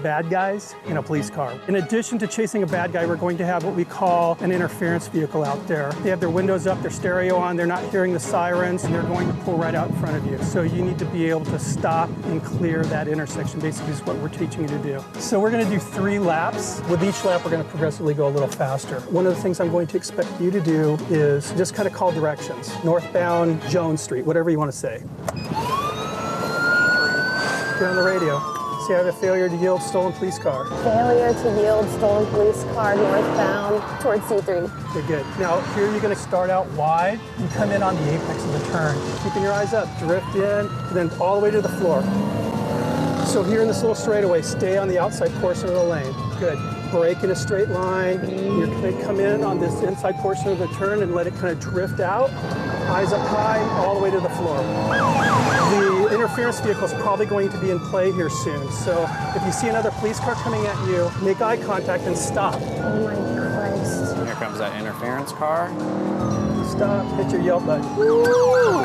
bad guys in a police car. In addition to chasing a bad guy, we're going to have what we call an interference vehicle out there. They have their windows up, their stereo on, they're not hearing the sirens, and they're going to pull right out in front of you. So you need to be able to stop and clear that intersection, basically is what we're teaching you to do. So we're going to do 3 laps. With each lap, we're going to progressively go a little faster. One of the things I'm going to expect you to do is just kind of call directions. Northbound Jones Street, whatever you want to say. Get on the radio. Say I have a failure to yield stolen police car. Failure to yield stolen police car northbound towards C3. Okay, good. Now here you're going to start out wide and come in on the apex of the turn. Keeping your eyes up, drift in, and then all the way to the floor. So here in this little straightaway, stay on the outside portion of the lane. Good. Brake in a straight line. You're going to come in on this inside portion of the turn and let it kind of drift out. Eyes up high, all the way to the floor. The interference vehicle is probably going to be in play here soon. So if you see another police car coming at you, make eye contact and stop. Oh my Christ. Here comes that interference car. Stop, hit your yelp button. Woo!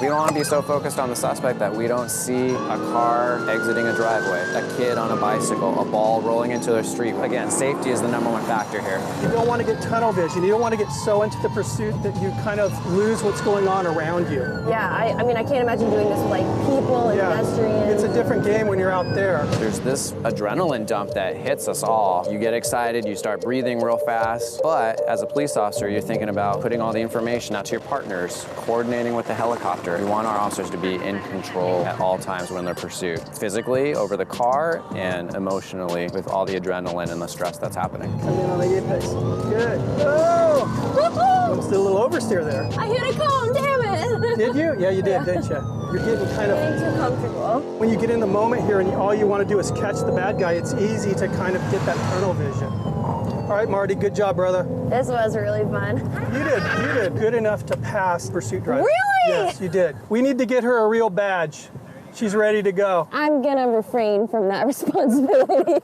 We don't want to be so focused on the suspect that we don't see a car exiting a driveway, a kid on a bicycle, a ball rolling into the street. Again, safety is the #1 factor here. You don't want to get tunnel vision. You don't want to get so into the pursuit that you kind of lose what's going on around you. Yeah, I mean, I can't imagine doing this with like people and pedestrians. It's a different game when you're out there. There's this adrenaline dump that hits us all. You get excited, you start breathing real fast, but as a police officer, you're thinking about putting all the information out to your partners, coordinating with the helicopter. We want our officers to be in control at all times when they're pursued. Physically, over the car, and emotionally with all the adrenaline and the stress that's happening. Come in on the apex. Good. Oh! Almost did a little oversteer there. I hit a cone, damn it! Did you? Yeah, you did, didn't you? You're getting kind of... Getting too comfortable. When you get in the moment here and all you want to do is catch the bad guy, it's easy to kind of get that tunnel vision. All right, Marty, good job, brother. This was really fun. You did good enough to pass pursuit drive. Really? Yes, you did. We need to get her a real badge. She's ready to go. I'm gonna refrain from that responsibility.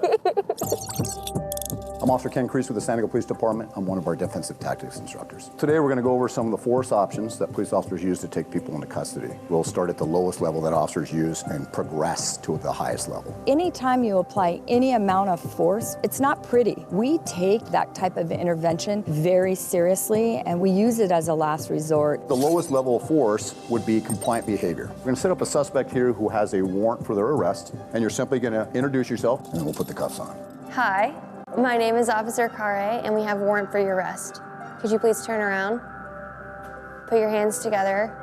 I'm Officer Ken Crease with the San Diego Police Department. I'm one of our defensive tactics instructors. Today we're going to go over some of the force options that police officers use to take people into custody. We'll start at the lowest level that officers use and progress to the highest level. Anytime you apply any amount of force, it's not pretty. We take that type of intervention very seriously and we use it as a last resort. The lowest level of force would be compliant behavior. We're going to set up a suspect here who has a warrant for their arrest, and you're simply going to introduce yourself and then we'll put the cuffs on. Hi, my name is Officer Kare, and we have a warrant for your arrest. Could you please turn around? Put your hands together,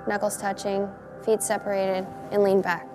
knuckles touching, feet separated, and lean back.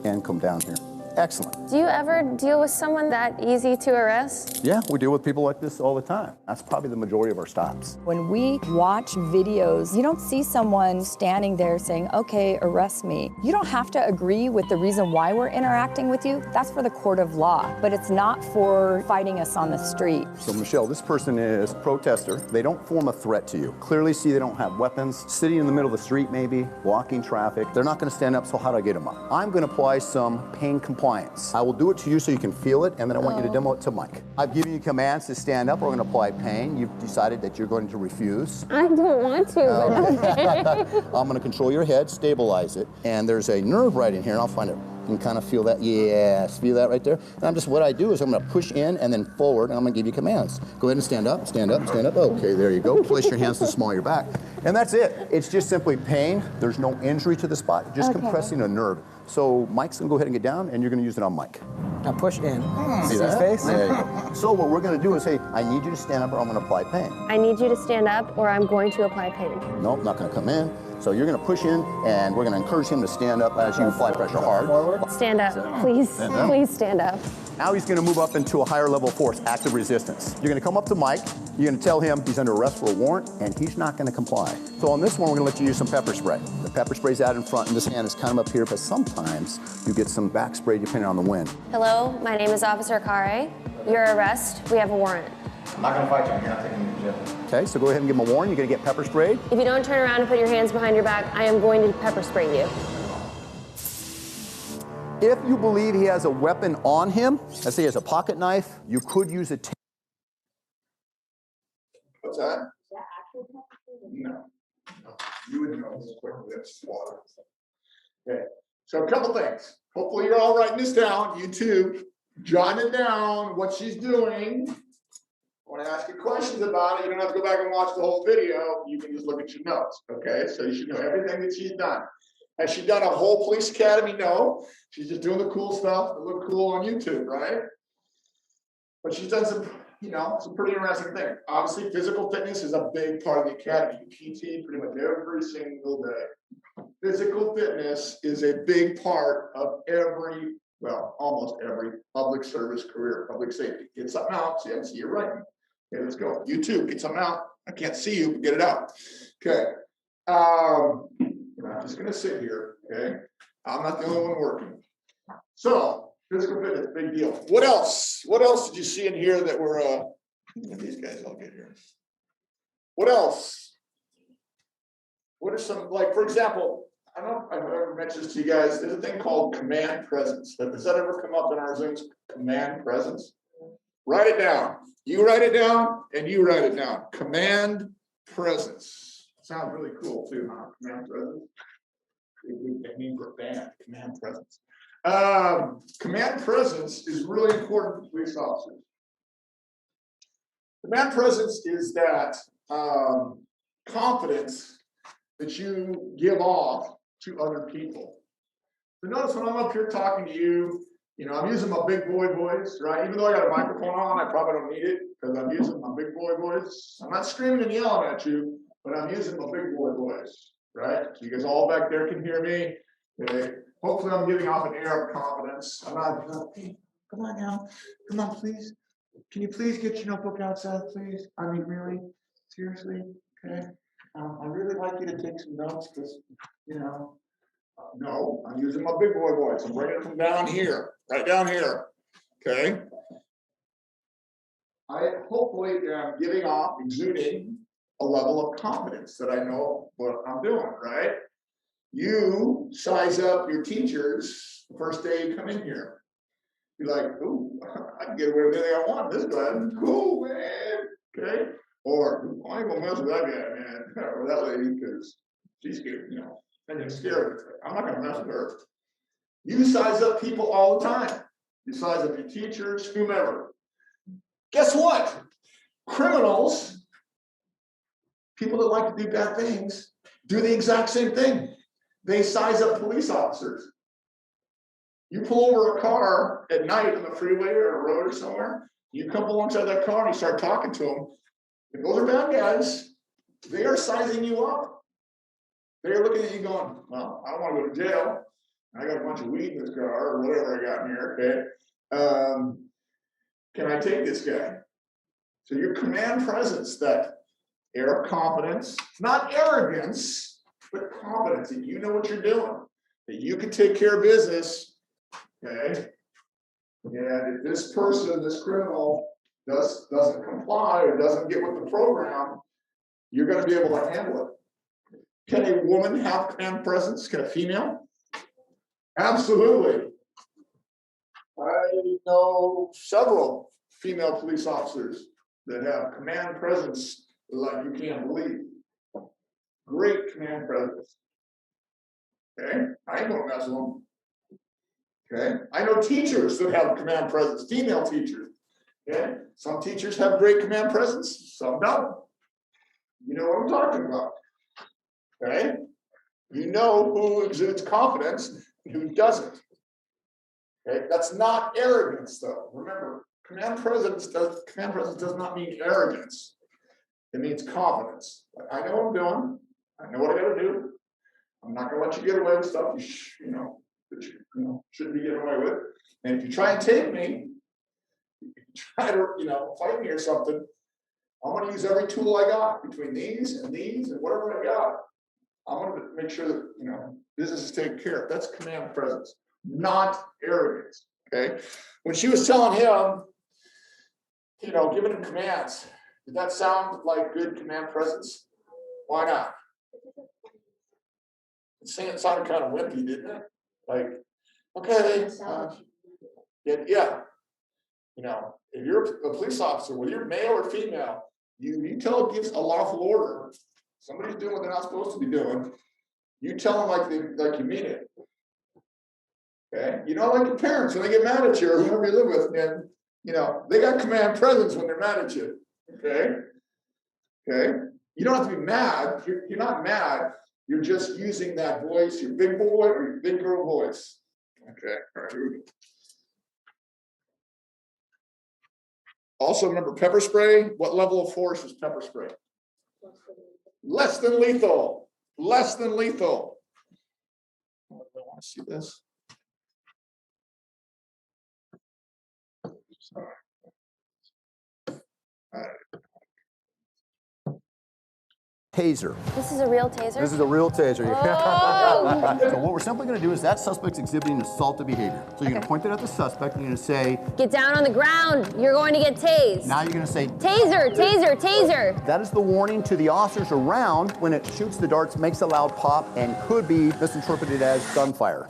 And come down here. Excellent. Do you ever deal with someone that easy to arrest? Yeah, we deal with people like this all the time. That's probably the majority of our stops. When we watch videos, you don't see someone standing there saying, okay, arrest me. You don't have to agree with the reason why we're interacting with you. That's for the court of law, but it's not for fighting us on the street. So Michelle, this person is a protester. They don't form a threat to you. Clearly see they don't have weapons, sitting in the middle of the street maybe, blocking traffic. They're not gonna stand up, so how do I get them up? I'm gonna apply some pain compliance. I will do it to you so you can feel it, and then I want you to demo it to Mike. I've given you commands to stand up. We're going to apply pain. You've decided that you're going to refuse. I don't want to, but okay. I'm going to control your head, stabilize it, and there's a nerve right in here, and I'll find it. You can kind of feel that. Yes, feel that right there. And what I do is I'm going to push in and then forward, and I'm going to give you commands. Go ahead and stand up, stand up, stand up. Okay, there you go. Place your hands to the small of your back. And that's it. It's just simply pain. There's no injury to the spot, just compressing a nerve. So Mike's going to go ahead and get down, and you're going to use it on Mike. Now push in. See his face? There you go. So what we're going to do is say, I need you to stand up or I'm going to apply pain. I need you to stand up or I'm going to apply pain. Nope, not going to come in. So you're going to push in, and we're going to encourage him to stand up as you apply pressure hard. Stand up, please, please stand up. Now he's going to move up into a higher level of force, active resistance. You're going to come up to Mike, you're going to tell him he's under arrest for a warrant, and he's not going to comply. So on this one, we're going to let you use some pepper spray. The pepper spray's out in front, and this hand is kind of up here, but sometimes you get some back spray depending on the wind. Hello, my name is Officer Kare. Your arrest, we have a warrant. I'm not going to fight you, you're not taking me to jail. Okay, so go ahead and give him a warrant. You're going to get pepper sprayed. If you don't turn around and put your hands behind your back, I am going to pepper spray you. If you believe he has a weapon on him, let's say he has a pocket knife, you could use a What's that? No. You would know as quickly as water. Okay. So a couple things. Hopefully you're all writing this down. You too. Jotting it down, what she's doing. When I ask you questions about it, you don't have to go back and watch the whole video. You can just look at your notes, okay? So you should know everything that she's done. Has she done a whole police academy? No. She's just doing the cool stuff that look cool on YouTube, right? But she's done some, some pretty interesting things. Obviously, physical fitness is a big part of the academy. PT pretty much every single day. Physical fitness is a big part of almost every public service career, public safety. Get something out. See, I see you writing. Okay, let's go. You too, get something out. I can't see you, but get it out. Okay. I'm just gonna sit here, okay? I'm not the only one working. So, physical fitness, big deal. What else? What else did you see in here that were, these guys all get here. What else? What are some, like, for example, I don't know if I've ever mentioned this to you guys, there's a thing called command presence. Does that ever come up in our Zooms? Command presence? Write it down. You write it down, and you write it down. Command presence. Sounds really cool, too, huh? Command presence. That means for band, command presence. Command presence is really important for police officers. Command presence is that confidence that you give off to other people. So notice when I'm up here talking to you, I'm using my big boy voice, right? Even though I got a microphone on, I probably don't need it because I'm using my big boy voice. I'm not screaming and yelling at you, but I'm using my big boy voice, right? So you guys all back there can hear me. Okay. Hopefully I'm giving off an air of confidence. I'm not, hey, come on now. Come on, please. Can you please get your notebook outside, please? I mean, really? Seriously? Okay. I'd really like you to take some notes because, no, I'm using my big boy voice. I'm bringing it from down here, right down here. Okay. I hopefully am giving off, exuding a level of confidence that I know what I'm doing, right? You size up your teachers the first day you come in here. You're like, ooh, I can get away with anything I want. This guy, cool, man. Okay. Or I ain't gonna mess with that guy, man, or that lady, because she's scared, and you're scared. I'm not gonna mess with her. You size up people all the time. You size up your teachers, whomever. Guess what? Criminals, people that like to do bad things, do the exact same thing. They size up police officers. You pull over a car at night on the freeway or a road or somewhere, you come alongside that car and you start talking to them. If those are bad guys, they are sizing you up. They're looking at you going, well, I don't want to go to jail. I got a bunch of weed in this car or whatever I got in here, okay? Can I take this guy? So your command presence, that air of confidence, not arrogance, but confidence that you know what you're doing, that you can take care of business, okay? And if this person, this criminal, doesn't comply or doesn't get with the program, you're going to be able to handle it. Can a woman have command presence? Can a female? Absolutely. I know several female police officers that have command presence like you can't believe. Great command presence. Okay, I ain't gonna mess with them. Okay, I know teachers that have command presence, female teachers. Okay, some teachers have great command presence, some don't. You know what I'm talking about. Okay, you know who exudes confidence and who doesn't. Okay, that's not arrogance, though. Remember, command presence does not mean arrogance. It means confidence. Like, I know what I'm doing. I know what I got to do. I'm not going to let you get away with stuff that you shouldn't be getting away with. And if you try and take me, try to fight me or something, I'm going to use every tool I got between these and whatever I got. I'm going to make sure that business is taken care of. That's command presence, not arrogance. Okay. When she was telling him, giving him commands, did that sound like good command presence? Why not? It sounded kind of wimpy, didn't it? Like, okay, yeah. If you're a police officer, whether you're male or female, you tell gives a lawful order. Somebody's doing what they're not supposed to be doing. You tell them like you mean it. Okay, you know, like your parents, when they get mad at you or whoever you live with, and you know, they got command presence when they're mad at you. Okay? Okay? You don't have to be mad. You're not mad. You're just using that voice, your big boy or your big girl voice. Okay, all right, here we go. Also, remember pepper spray. What level of force is pepper spray? Less than lethal. Less than lethal. I want to see this. All right. Taser. This is a real taser? This is a real taser. Oh. So what we're simply going to do is that suspect's exhibiting assaultive behavior. So you're going to point it at the suspect and you're going to say, Get down on the ground. You're going to get tased. now you're going to say, Taser, taser, taser. that is the warning to the officers around when it shoots the darts, makes a loud pop, and could be misinterpreted as gunfire.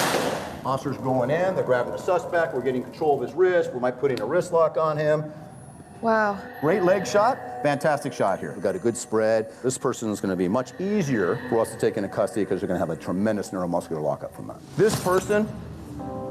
Officers going in, they're grabbing the suspect, we're getting control of his wrist, we might put in a wrist lock on him. Wow. Great leg shot, fantastic shot here. We've got a good spread. This person is going to be much easier for us to take into custody because they're going to have a tremendous neuromuscular lockup from that. This person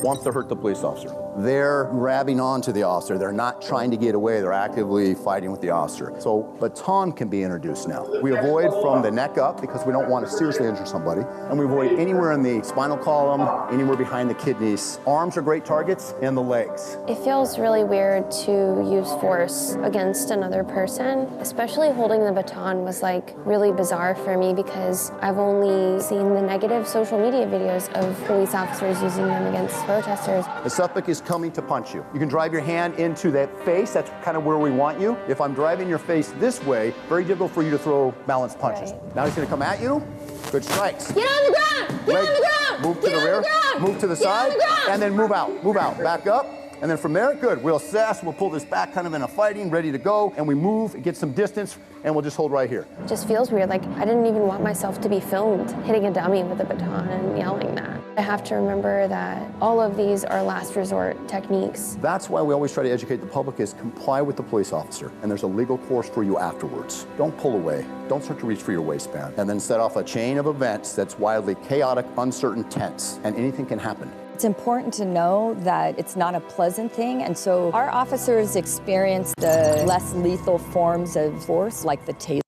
wants to hurt the police officer. They're grabbing onto the officer. They're not trying to get away. They're actively fighting with the officer. So baton can be introduced now. We avoid from the neck up because we don't want to seriously injure somebody. And we avoid anywhere in the spinal column, anywhere behind the kidneys. Arms are great targets, and the legs. It feels really weird to use force against another person. Especially holding the baton was like really bizarre for me because I've only seen the negative social media videos of police officers using them against protesters. The suspect is coming to punch you. You can drive your hand into that face. That's kind of where we want you. If I'm driving your face this way, very difficult for you to throw balanced punches. Right. Now he's going to come at you. Good strikes. Get on the ground! Get on the ground! Move to Get the on rear, ground! move to the Get on side, the ground! and then move out, back up. And then from there, good. We'll assess, we'll pull this back kind of in a fighting, ready to go, and we move, get some distance, and we'll just hold right here. It just feels weird. Like I didn't even want myself to be filmed hitting a dummy with a baton and yelling that. I have to remember that all of these are last resort techniques. That's why we always try to educate the public is comply with the police officer, and there's a legal course for you afterwards. Don't pull away. Don't start to reach for your waistband, and then set off a chain of events that's wildly chaotic, uncertain, tense, and anything can happen. It's important to know that it's not a pleasant thing, and so our officers experience the less lethal forms of force, like the taser.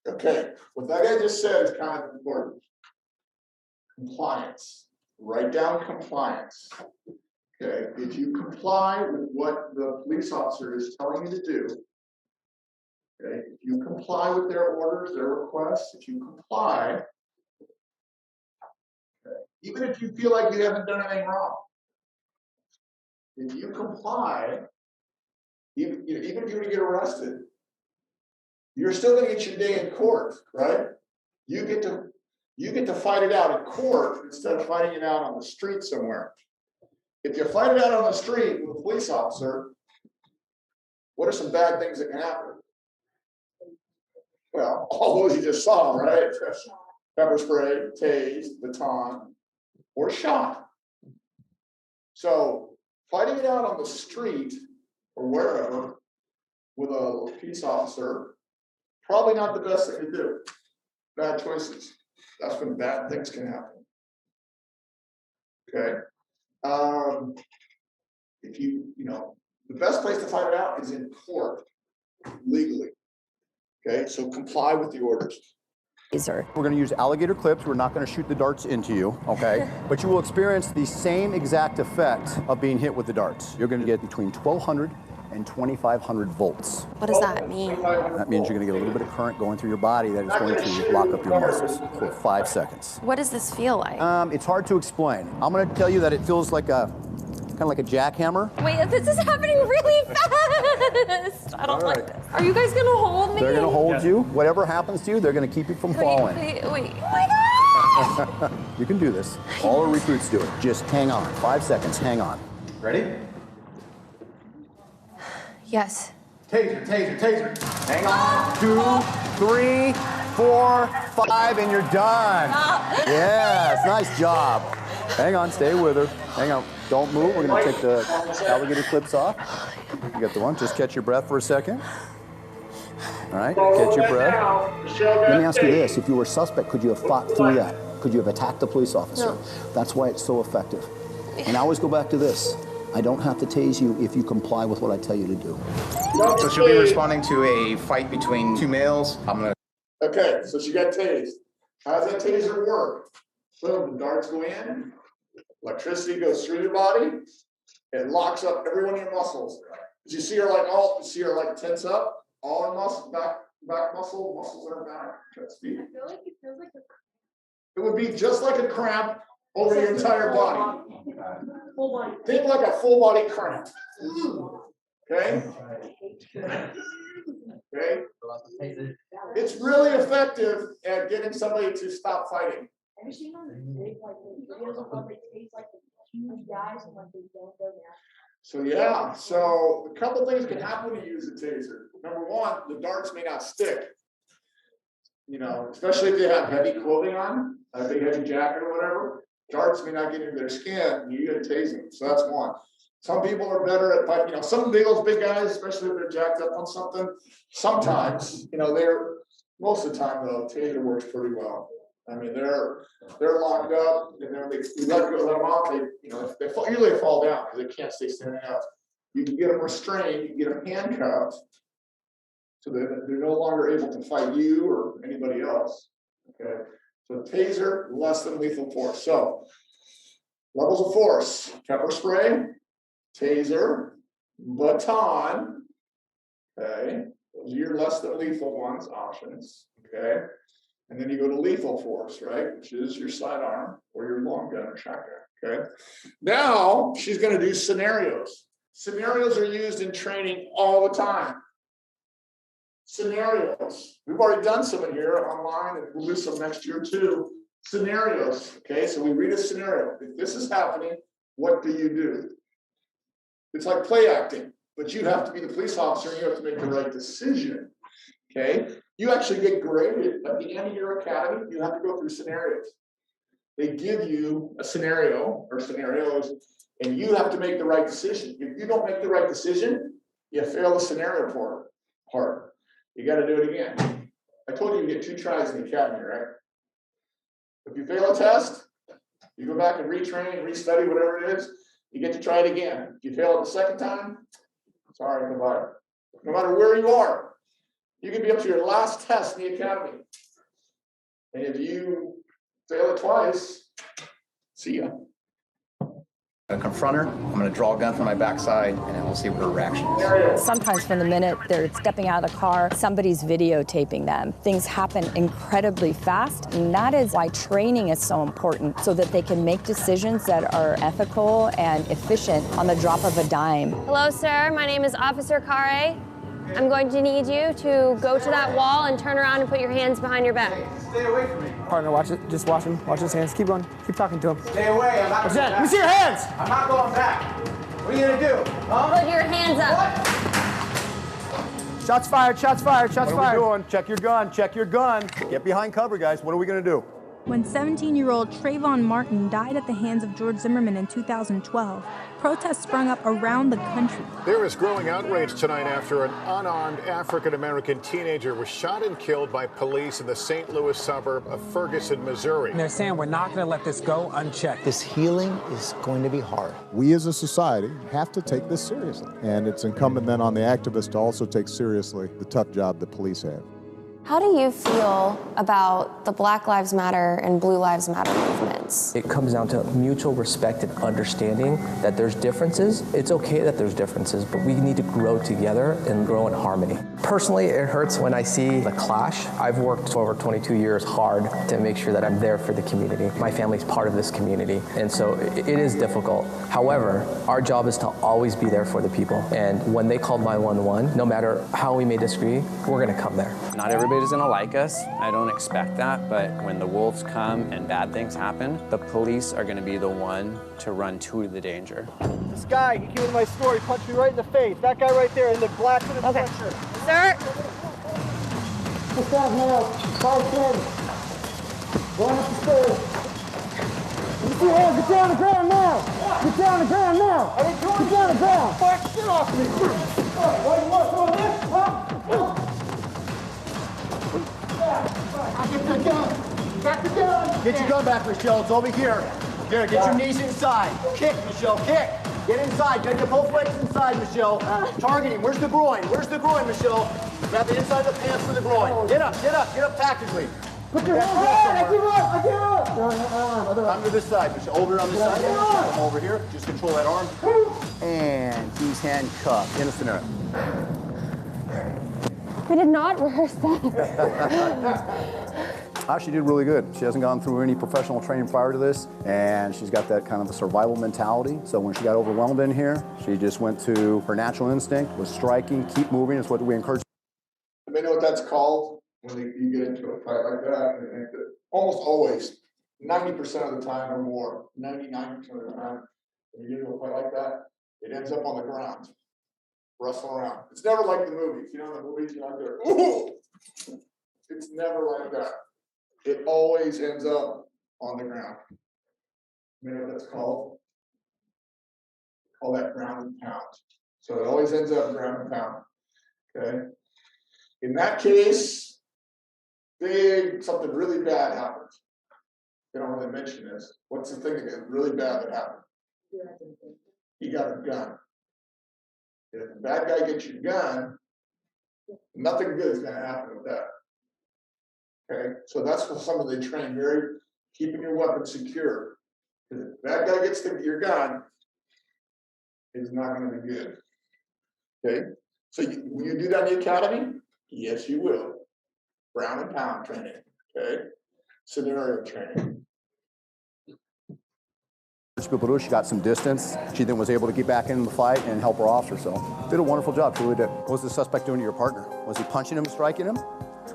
Okay, what that guy just said is kind of important. Compliance. Write down compliance. Okay, if you comply with what the police officer is telling you to do, okay, if you comply with their orders, their requests, if you comply, okay, even if you feel like you haven't done anything wrong, if you comply, even if you're going to get arrested, you're still going to get your day in court, right? You get to fight it out in court instead of fighting it out on the street somewhere. If you fight it out on the street with a police officer, what are some bad things that can happen? Well, all those you just saw, right? Pepper spray, tase, baton, or shot. So fighting it out on the street or wherever with a peace officer, probably not the best thing to do. Bad choices. That's when bad things can happen. Okay. If you the best place to fight it out is in court, legally. Okay, so comply with the orders. Taser. We're going to use alligator clips. We're not going to shoot the darts into you, okay? But you will experience the same exact effect of being hit with the darts. You're going to get between 1,200 and 2,500 volts. What does that mean? That means you're going to get a little bit of current going through your body that is going to lock up your muscles for 5 seconds. What does this feel like? It's hard to explain. I'm going to tell you that it feels like a kind of like a jackhammer. Wait, this is happening really fast. I don't like this. Are you guys gonna hold me? They're going to hold you. Whatever happens to you, they're going to keep you from falling. Wait. Oh my God! You can do this. All our recruits do it. Just hang on. 5 seconds. Hang on. Ready? Yes. Taser, taser, taser. Hang on. 2, 3, 4, 5, and you're done. Yes, nice job. Hang on, stay with her. Hang on, don't move. We're gonna take the alligator clips off. You got the one, just catch your breath for a second. All right, catch your breath. Let me ask you this, if you were a suspect, could you have fought through that? Could you have attacked the police officer? No. That's why it's so effective. And I always go back to this. I don't have to tase you if you comply with what I tell you to do. So she'll be responding to a fight between two males. I'm gonna. Okay, so she got tased. How does that taser work? Boom, the darts go in, electricity goes through your body, it locks up every one of your muscles. Did you see her like tense up? All her muscles, back muscles in her back, chest, feet. I feel like it feels like It would be just like a cramp over your entire body. full body. Think like a full body cramp. Okay? Okay? It's really effective at getting somebody to stop fighting. Have you seen on the big like the videos of how they taste like the huge guys and like they don't go down? So yeah, so a couple things can happen when you use a taser. Number one, the darts may not stick. You know, especially if they have heavy clothing on, a big heavy jacket or whatever, darts may not get into their skin, and you get a tasing. So that's one. Some people are better at fighting, you know, some of those big guys, especially if they're jacked up on something, sometimes, you know, most of the time though, taser works pretty well. I mean, they're locked up, and then you let them off, they usually fall down because they can't stay standing up. You can get them restrained, you can get them handcuffed, so that they're no longer able to fight you or anybody else. Okay, so taser, less than lethal force. So levels of force: pepper spray, taser, baton. Okay, those are your less than lethal ones options. Okay. And then you go to lethal force, right? Which is your sidearm or your long gun or shotgun, okay? Now, she's gonna do scenarios. Scenarios are used in training all the time. Scenarios. We've already done some in here online, and we'll do some next year too. Scenarios, okay? So we read a scenario. If this is happening, what do you do? It's like play acting, but you have to be the police officer and you have to make the right decision, okay? You actually get graded at the end of your academy. You have to go through scenarios. They give you a scenario or scenarios, and you have to make the right decision. If you don't make the right decision, you fail the scenario part. You got to do it again. I told you you get 2 tries in the academy, right? If you fail a test, you go back and retrain, restudy, whatever it is. You get to try it again. If you fail it the second time, sorry, goodbye. No matter where you are. You can be up to your last test in the academy. And if you fail it twice, see ya. I'm gonna confront her. I'm gonna draw a gun from my backside, and then we'll see what her reaction is. Sometimes from the minute they're stepping out of the car, somebody's videotaping them. Things happen incredibly fast, and that is why training is so important, so that they can make decisions that are ethical and efficient on the drop of a dime. Hello, sir. My name is Officer Kare. I'm going to need you to go to that wall and turn around and put your hands behind your back. Stay away from me. Partner, watch it. Just watch him. Watch his hands. Keep going. Keep talking to him. Stay away. I'm not going back. Let me see your hands. I'm not going back. What are you gonna do? Huh? Put your hands up. What? Shots fired. Shots fired. Shots What are fired. we doing? Check your gun. Check your gun. Get behind cover, guys. What are we gonna do? When 17-year-old Trayvon Martin died at the hands of George Zimmerman in 2012, protests sprung up around the country. There is growing outrage tonight after an unarmed African-American teenager was shot and killed by police in the St. Louis suburb of Ferguson, Missouri. And they're saying we're not going to let this go unchecked. This healing is going to be hard. We as a society have to take this seriously. And it's incumbent then on the activists to also take seriously the tough job that police have. How do you feel about the Black Lives Matter and Blue Lives Matter movements? It comes down to mutual respect and understanding that there's differences. It's okay that there's differences, but we need to grow together and grow in harmony. Personally, it hurts when I see the clash. I've worked for over 22 years hard to make sure that I'm there for the community. My family's part of this community, and so it is difficult. However, our job is to always be there for the people. And when they called 911, no matter how we may disagree, we're gonna come there. Not everybody's gonna like us. I don't expect that, but when the wolves come and bad things happen, the police are gonna be the one to run to the danger. This guy, he came into my store, he punched me right in the face. That guy right there in the black and the sweatshirt. Sir? What's that now? 510. Going up the stairs. Get down on the ground now! Get down on the ground now! Get down on the ground! Fuck, get off me! What, you want some of this? Huh? Get the gun! Back the gun! Get your gun back, Michelle. It's over here. Good, get your knees inside. Kick, Michelle, kick. Get inside, get your both legs inside, Michelle. Targeting, where's the groin? Where's the groin, Michelle? Grab the inside of the pants for the groin. Get up tactically. Put your hands up. I give up. Come to this side, Michelle. Over on this side. Come over here. Just control that arm. And he's handcuffed. In a scenario. We did not rehearse that. She did really good. She hasn't gone through any professional training prior to this, and she's got that kind of a survival mentality. So when she got overwhelmed in here, she just went to her natural instinct, was striking, keep moving. It's what we encourage. They know what that's called when you get into a fight like that. And almost always, 90% of the time or more, 99% of the time, when you get into a fight like that, it ends up on the ground, wrestling around. It's never like the movies. You know, in the movies, you're not there. Ooh! It's never like that. It always ends up on the ground. You know what that's called? Call that ground and pound. So it always ends up ground and pound. Okay. In that case, something really bad happens. They don't really mention this. What's the thing that is really bad that happened? You got a gun. If the bad guy gets your gun, nothing good is going to happen with that. Okay, so that's what some of they train very, keeping your weapon secure. If that guy gets your gun, it's not going to be good. Okay, so will you do that in the academy? Yes, you will. Ground and pound training. Okay, scenario training. She got some distance. She then was able to get back in the fight and help her officer. So did a wonderful job. She really did. What was the suspect doing to your partner? Was he punching him, striking him?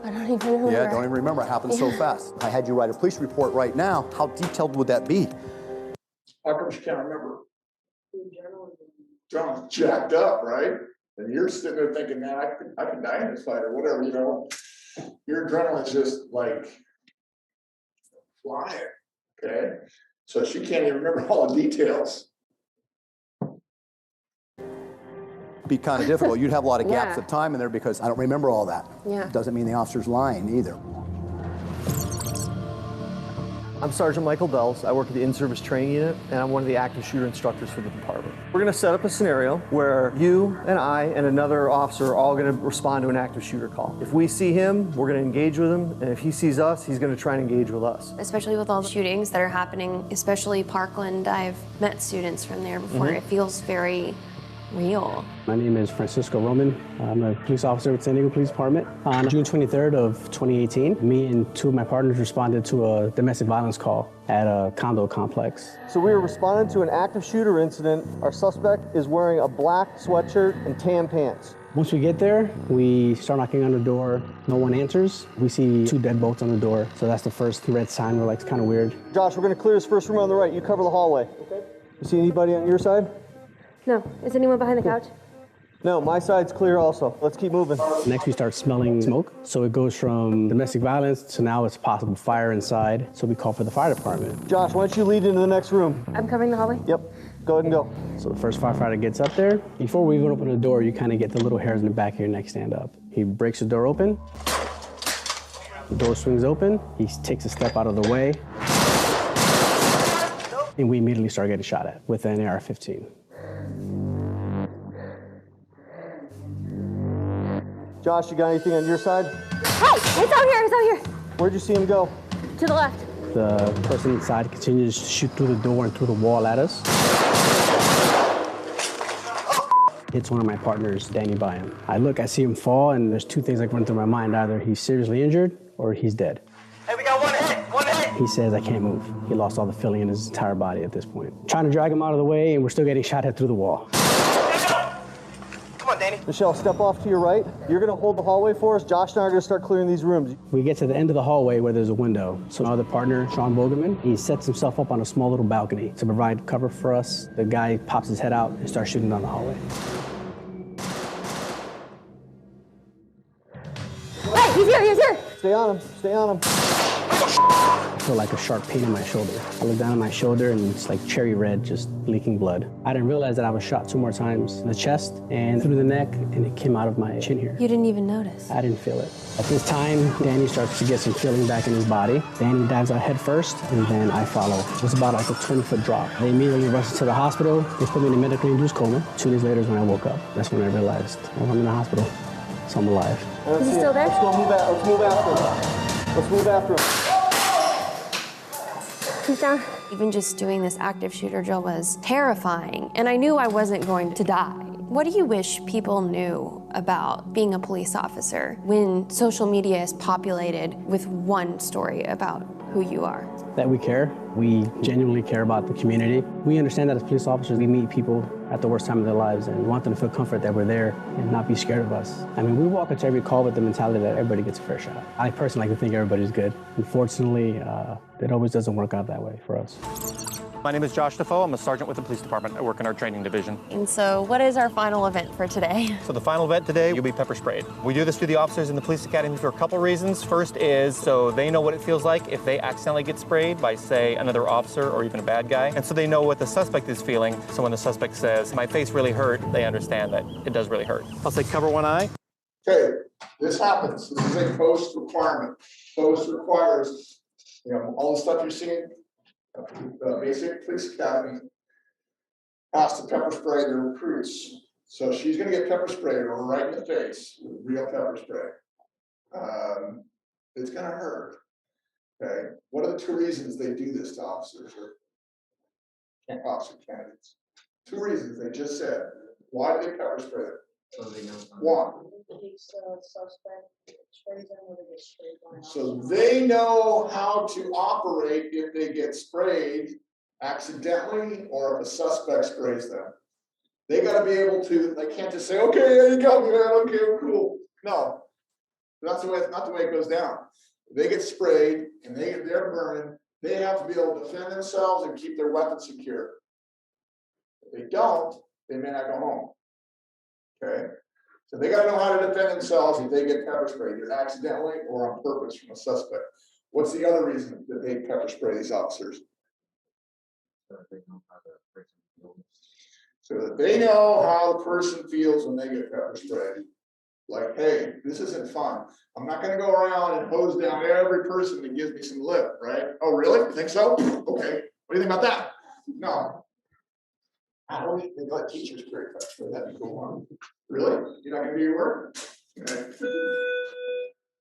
I don't even remember. Yeah, don't even remember. It happened so fast. I had you write a police report right now. How detailed would that be? How come you can't remember? John's jacked up, right? And you're sitting there thinking, man, I can die in this fight or whatever, you know. Your adrenaline's just like flying. Okay. So she can't even remember all the details. Be kind of difficult. You'd have a lot of gaps of time in there because I don't remember all that. Yeah. Doesn't mean the officer's lying either. I'm Sergeant Michael Bells. I work at the In-Service Training Unit, and I'm one of the active shooter instructors for the department. We're going to set up a scenario where you and I and another officer are all going to respond to an active shooter call. If we see him, we're going to engage with him, and if he sees us, he's going to try and engage with us. Especially with all the shootings that are happening, especially Parkland. I've met students from there before. It feels very real. My name is Francisco Roman. I'm a police officer with San Diego Police Department. On June 23rd of 2018, me and two of my partners responded to a domestic violence call at a condo complex. So we were responding to an active shooter incident. Our suspect is wearing a black sweatshirt and tan pants. Once we get there, we start knocking on the door. No one answers. We see two deadbolts on the door. So that's the first red sign. We're like, it's kind of weird. Josh, we're going to clear this first room on the right. You cover the hallway. Okay. You see anybody on your side? No. Is anyone behind the couch? No, my side's clear also. Let's keep moving. Next, we start smelling smoke. So it goes from domestic violence to now it's possible fire inside. So we call for the fire department. Josh, why don't you lead into the next room? I'm covering the hallway? Yep. Go ahead and go. So the first firefighter gets up there. Before we even open the door, you kind of get the little hairs in the back of your neck stand up. He breaks the door open. The door swings open. He takes a step out of the way. And we immediately start getting shot at with an AR-15. Josh, you got anything on your side? Hey, it's out here, it's out here. Where'd you see him go? To the left. The person inside continues to shoot through the door and through the wall at us. Hits one of my partners, Danny Byam. I see him fall, and there's two things that run through my mind. Either he's seriously injured or he's dead. Hey, we got one hit. He says, I can't move. He lost all the feeling in his entire body at this point. Trying to drag him out of the way, and we're still getting shot at through the wall. Come on, Danny. Michelle, step off to your right. You're going to hold the hallway for us. Josh and I are going to start clearing these rooms. We get to the end of the hallway where there's a window. So my other partner, Sean Vogelman, he sets himself up on a small little balcony to provide cover for us. The guy pops his head out and starts shooting down the hallway. Hey, he's here, he's here. Stay on him, stay on him. I feel like a sharp pain in my shoulder. I look down at my shoulder and it's like cherry red, just leaking blood. I didn't realize that I was shot 2 more times in the chest and through the neck, and it came out of my chin here. You didn't even notice? I didn't feel it. At this time, Danny starts to get some feeling back in his body. Danny dives out head first, and then I follow. It was about like a 20-foot drop. They immediately rushed us to the hospital. They put me in a medically induced coma. 2 days later is when I woke up. That's when I realized, oh, I'm in the hospital, so I'm alive. Is he still there? Let's go move out. Let's move after him. Let's move after him. He's down. Even just doing this active shooter drill was terrifying, and I knew I wasn't going to die. What do you wish people knew about being a police officer when social media is populated with one story about who you are? That we care. We genuinely care about the community. We understand that as police officers, we meet people at the worst time of their lives and want them to feel comfort that we're there and not be scared of us. I mean, we walk into every call with the mentality that everybody gets a fair shot. I personally like to think everybody's good. Unfortunately, it always doesn't work out that way for us. My name is Josh Defoe. I'm a sergeant with the police department. I work in our training division. And so what is our final event for today? So the final event today, you'll be pepper sprayed. We do this to the officers in the police academy for a couple reasons. First is so they know what it feels like if they accidentally get sprayed by, say, another officer or even a bad guy. And so they know what the suspect is feeling. So when the suspect says, my face really hurt, they understand that it does really hurt. I'll say cover one eye. Okay, this happens. This is a post requirement. Post requires, all the stuff you're seeing. The basic police academy has to pepper spray their recruits. So she's going to get pepper sprayed right in the face with real pepper spray. It's going to hurt. Okay. What are the 2 reasons they do this to officers or officer candidates? 2 reasons they just said. Why do they pepper spray them? So they know. One. So they know how to operate if they get sprayed accidentally or if a suspect sprays them. They got to be able to, they can't just say, okay, there you go, man, okay, cool. No, that's not the way it goes down. If they get sprayed and they're burning, they have to be able to defend themselves and keep their weapons secure. If they don't, they may not go home. Okay? So they got to know how to defend themselves if they get pepper sprayed, either accidentally or on purpose from a suspect. What's the other reason that they pepper spray these officers? So that they know how the person feels when they get pepper sprayed. Like, hey, this isn't fun. I'm not going to go around and hose down every person that gives me some lip, right? Oh, really? You think so? Okay. What do you think about that? No. I don't think they let teachers spray pepper spray. That'd be cool. Really? You're not going to do your work? Okay.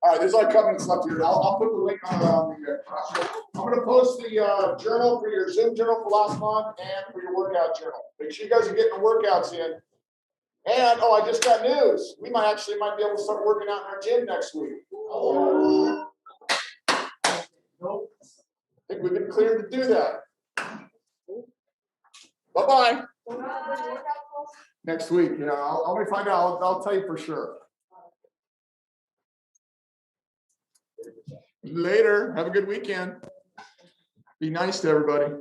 All right, there's like covenants left here. I'll put the link on the I'm going to post the journal for your Zoom journal for last month and for your workout journal. Make sure you guys are getting the workouts in. And, oh, I just got news. We might be able to start working out in our gym next week. Nope. I think we've been cleared to do that. Bye-bye. Next week, I'll let me find out. I'll tell you for sure. Later. Have a good weekend. Be nice to everybody.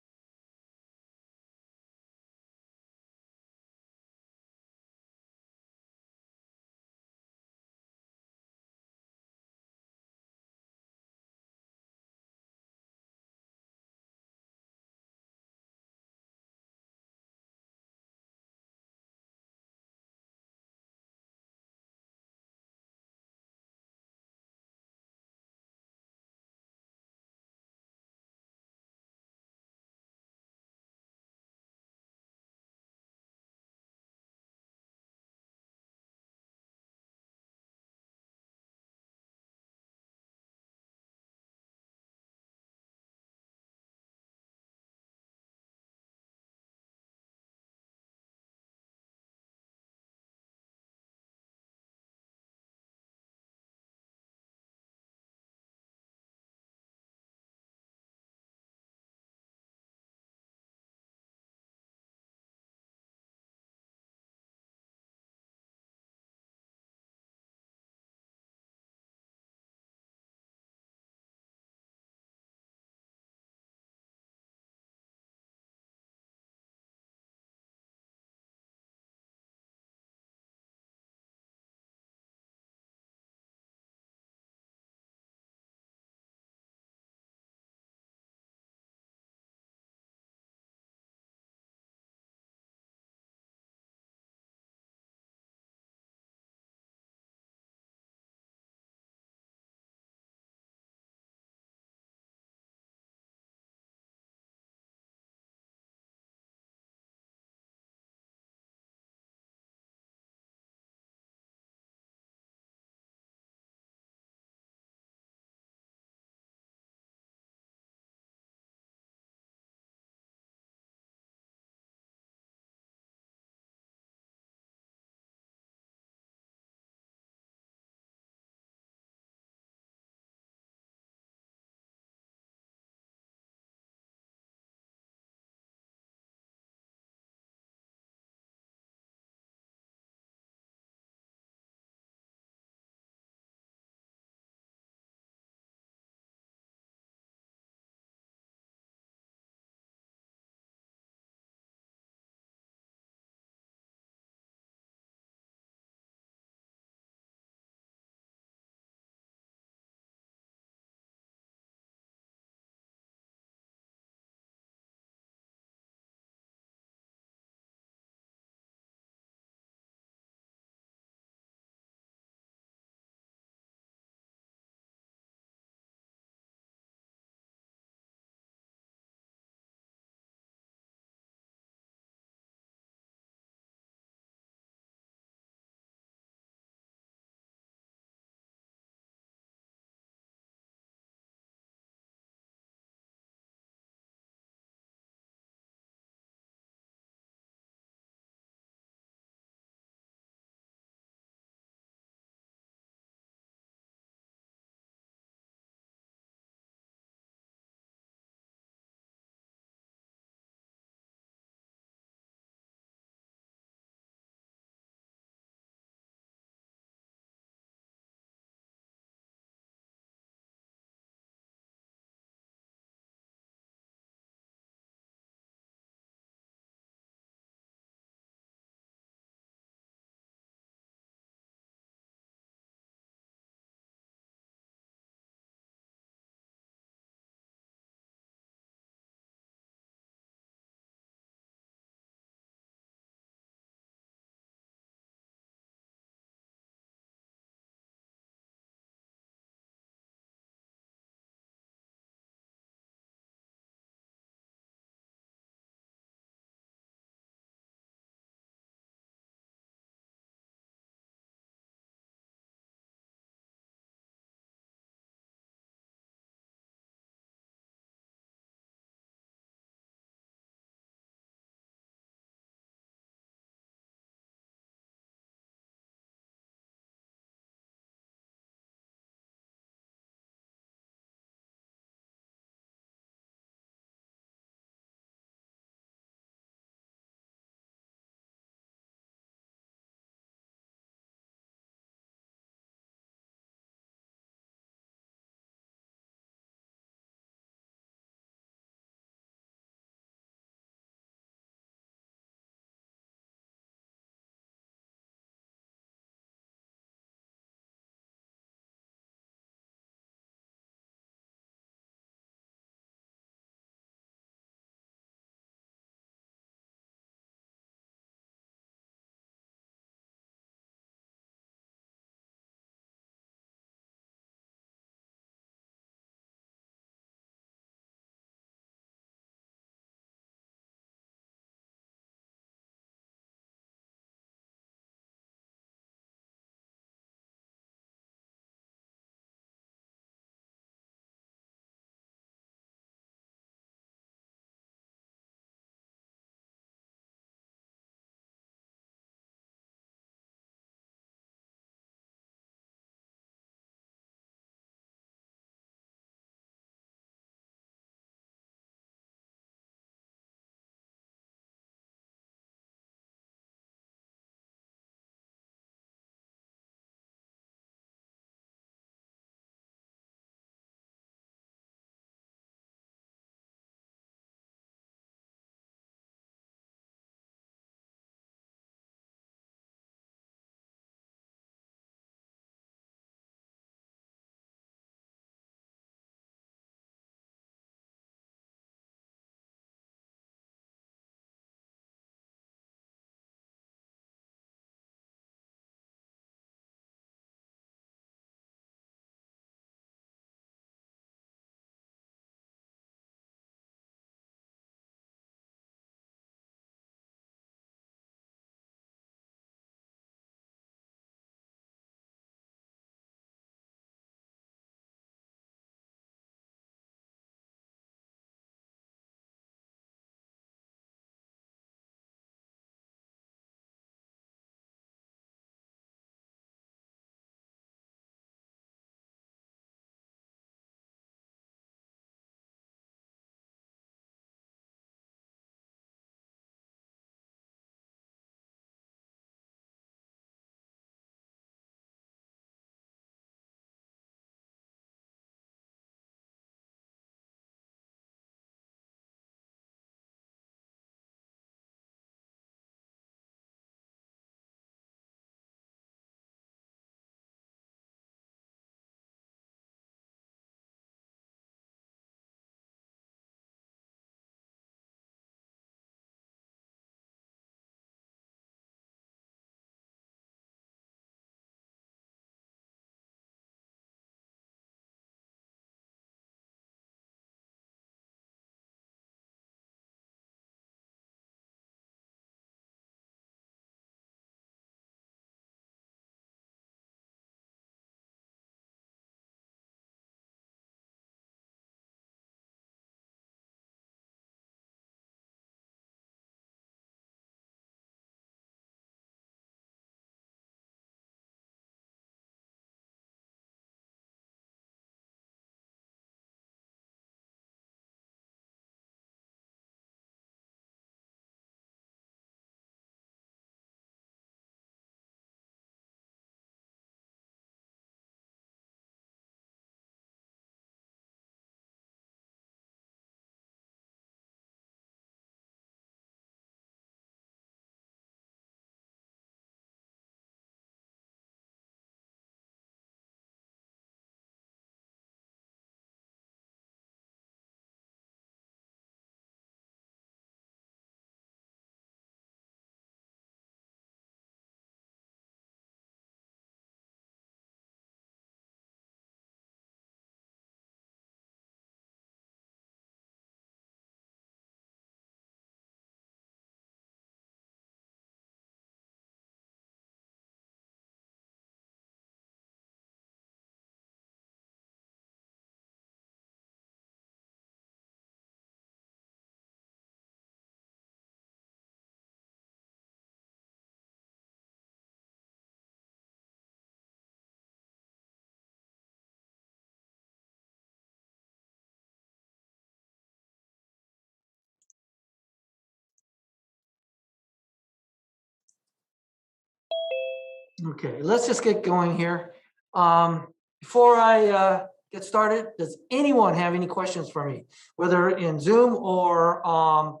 Okay, let's just get going here. Before I get started, does anyone have any questions for me, whether in Zoom or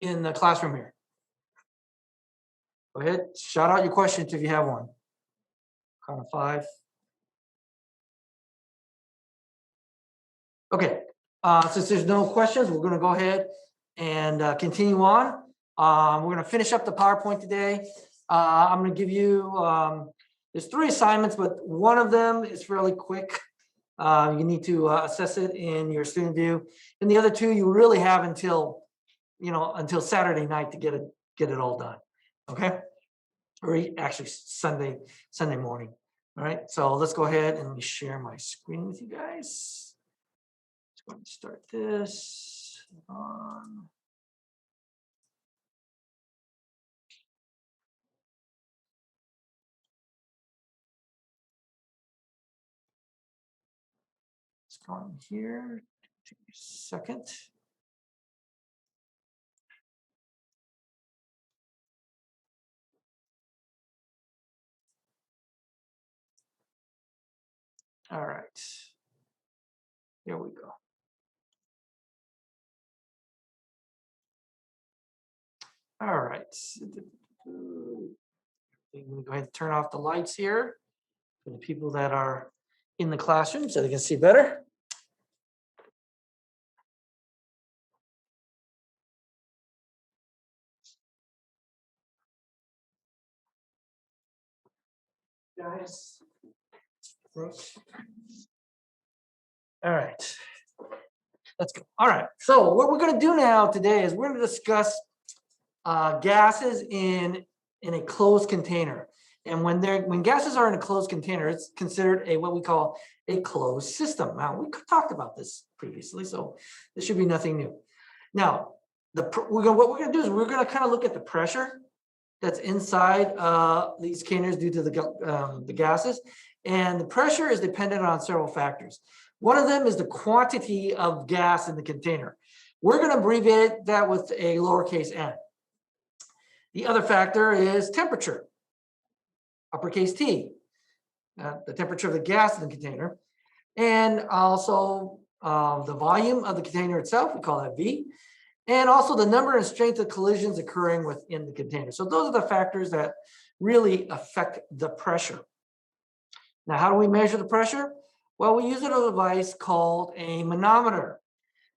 in the classroom here? Go ahead, shout out your questions if you have one. Count of 5. Okay, since there's no questions, we're gonna go ahead and continue on. We're gonna finish up the PowerPoint today. I'm gonna give you, there's 3 assignments, but one of them is fairly quick. You need to assess it in your student view. And the other 2, you really have until, until Saturday night to get it all done, okay? Or actually Sunday morning, all right? So let's go ahead and let me share my screen with you guys. Let's go ahead and start this. Let's go on here. Take a second. All right. Here we go. All right. I'm going to go ahead and turn off the lights here for the people that are in the classroom so they can see better. Guys. All right. Let's go. All right. So what we're going to do now today is we're going to discuss gases in a closed container. And when gases are in a closed container, it's considered what we call a closed system. Now, we talked about this previously, so this should be nothing new. Now, what we're going to do is we're going to kind of look at the pressure that's inside these containers due to the gases. And the pressure is dependent on several factors. One of them is the quantity of gas in the container. We're going to abbreviate that with a lowercase n. The other factor is temperature, uppercase T, the temperature of the gas in the container, and also the volume of the container itself, we call that V, and also the number and strength of collisions occurring within the container. So those are the factors that really affect the pressure. Now, how do we measure the pressure? Well, we use a device called a manometer.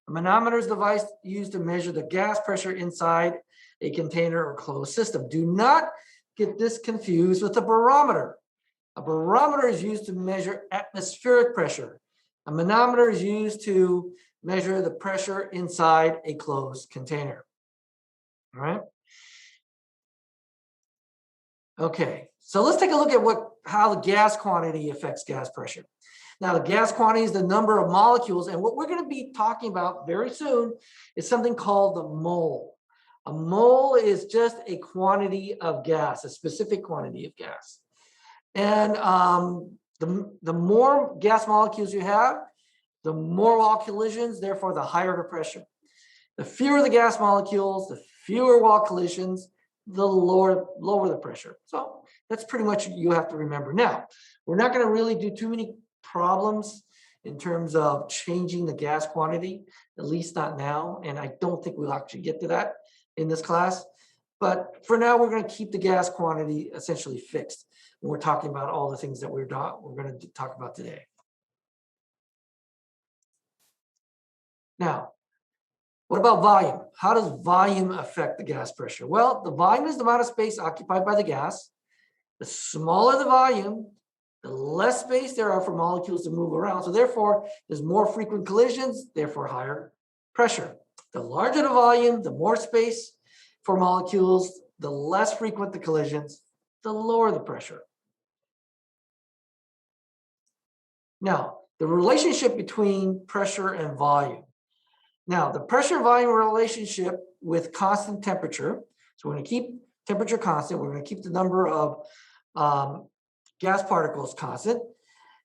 A manometer is a device used to measure the gas pressure inside a container or closed system. Do not get this confused with a barometer. A barometer is used to measure atmospheric pressure. A manometer is used to measure the pressure inside a closed container. All right. Okay, so let's take a look at how the gas quantity affects gas pressure. Now, the gas quantity is the number of molecules, and what we're going to be talking about very soon is something called the mole. A mole is just a quantity of gas, a specific quantity of gas. And the more gas molecules you have, the more wall collisions, therefore the higher the pressure. The fewer the gas molecules, the fewer wall collisions, the lower the pressure. So that's pretty much what you have to remember. Now, we're not going to really do too many problems in terms of changing the gas quantity, at least not now, and I don't think we'll actually get to that in this class. But for now, we're going to keep the gas quantity essentially fixed when we're talking about all the things that we're going to talk about today. Now, what about volume? How does volume affect the gas pressure? Well, the volume is the amount of space occupied by the gas. The smaller the volume, the less space there are for molecules to move around. So therefore, there's more frequent collisions, therefore higher pressure. The larger the volume, the more space for molecules, the less frequent the collisions, the lower the pressure. Now, the relationship between pressure and volume. Now, the pressure-volume relationship with constant temperature, so we're going to keep temperature constant, we're going to keep the number of gas particles constant,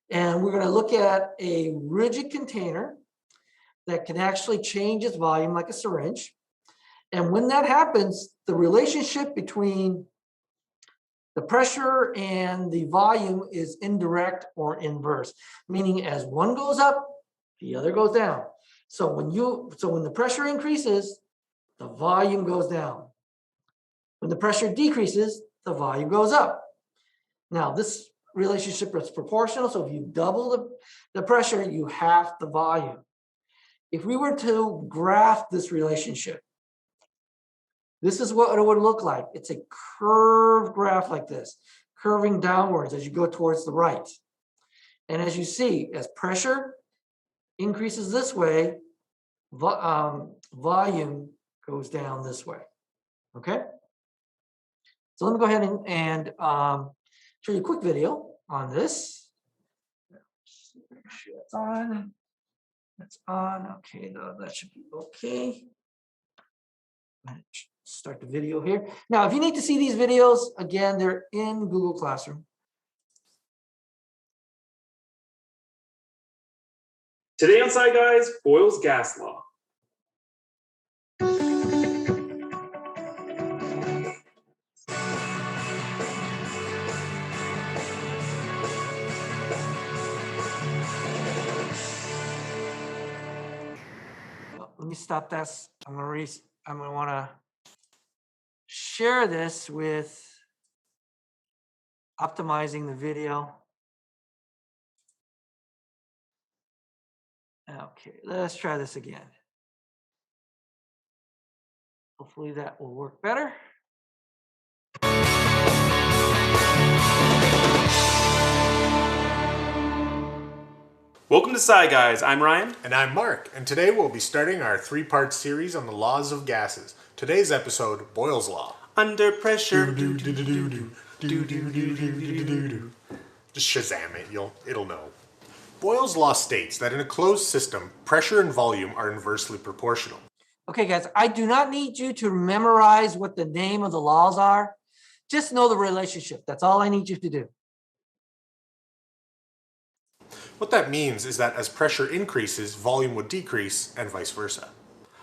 and we're going to look at a rigid container that can actually change its volume like a syringe. And when that happens, the relationship between The pressure and the volume is indirect or inverse, meaning as one goes up, the other goes down. So when the pressure increases, the volume goes down. When the pressure decreases, the volume goes up. Now, this relationship is proportional, so if you double the pressure, you halve the volume. If we were to graph this relationship, this is what it would look like. It's a curved graph like this, curving downwards as you go towards the right. And as you see, as pressure increases this way, volume goes down this way. Okay? So let me go ahead and show you a quick video on this. Make sure that's on. That's on. Okay, that should be okay. Start the video here. Now, if you need to see these videos, again, they're in Google Classroom. Today on Sci Guys, Boyle's gas law. Let me stop this. I'm gonna want to share this with optimizing the video. Okay, let's try this again. Hopefully that will work better. Welcome to Sci Guys. I'm Ryan. And I'm Mark. And today we'll be starting our 3-part series on the laws of gases. Today's episode, Boyle's Law. Under pressure. Just Shazam it, it'll know. Boyle's Law states that in a closed system, pressure and volume are inversely proportional. Okay, guys, I do not need you to memorize what the name of the laws are. Just know the relationship. That's all I need you to do. What that means is that as pressure increases, volume would decrease, and vice versa.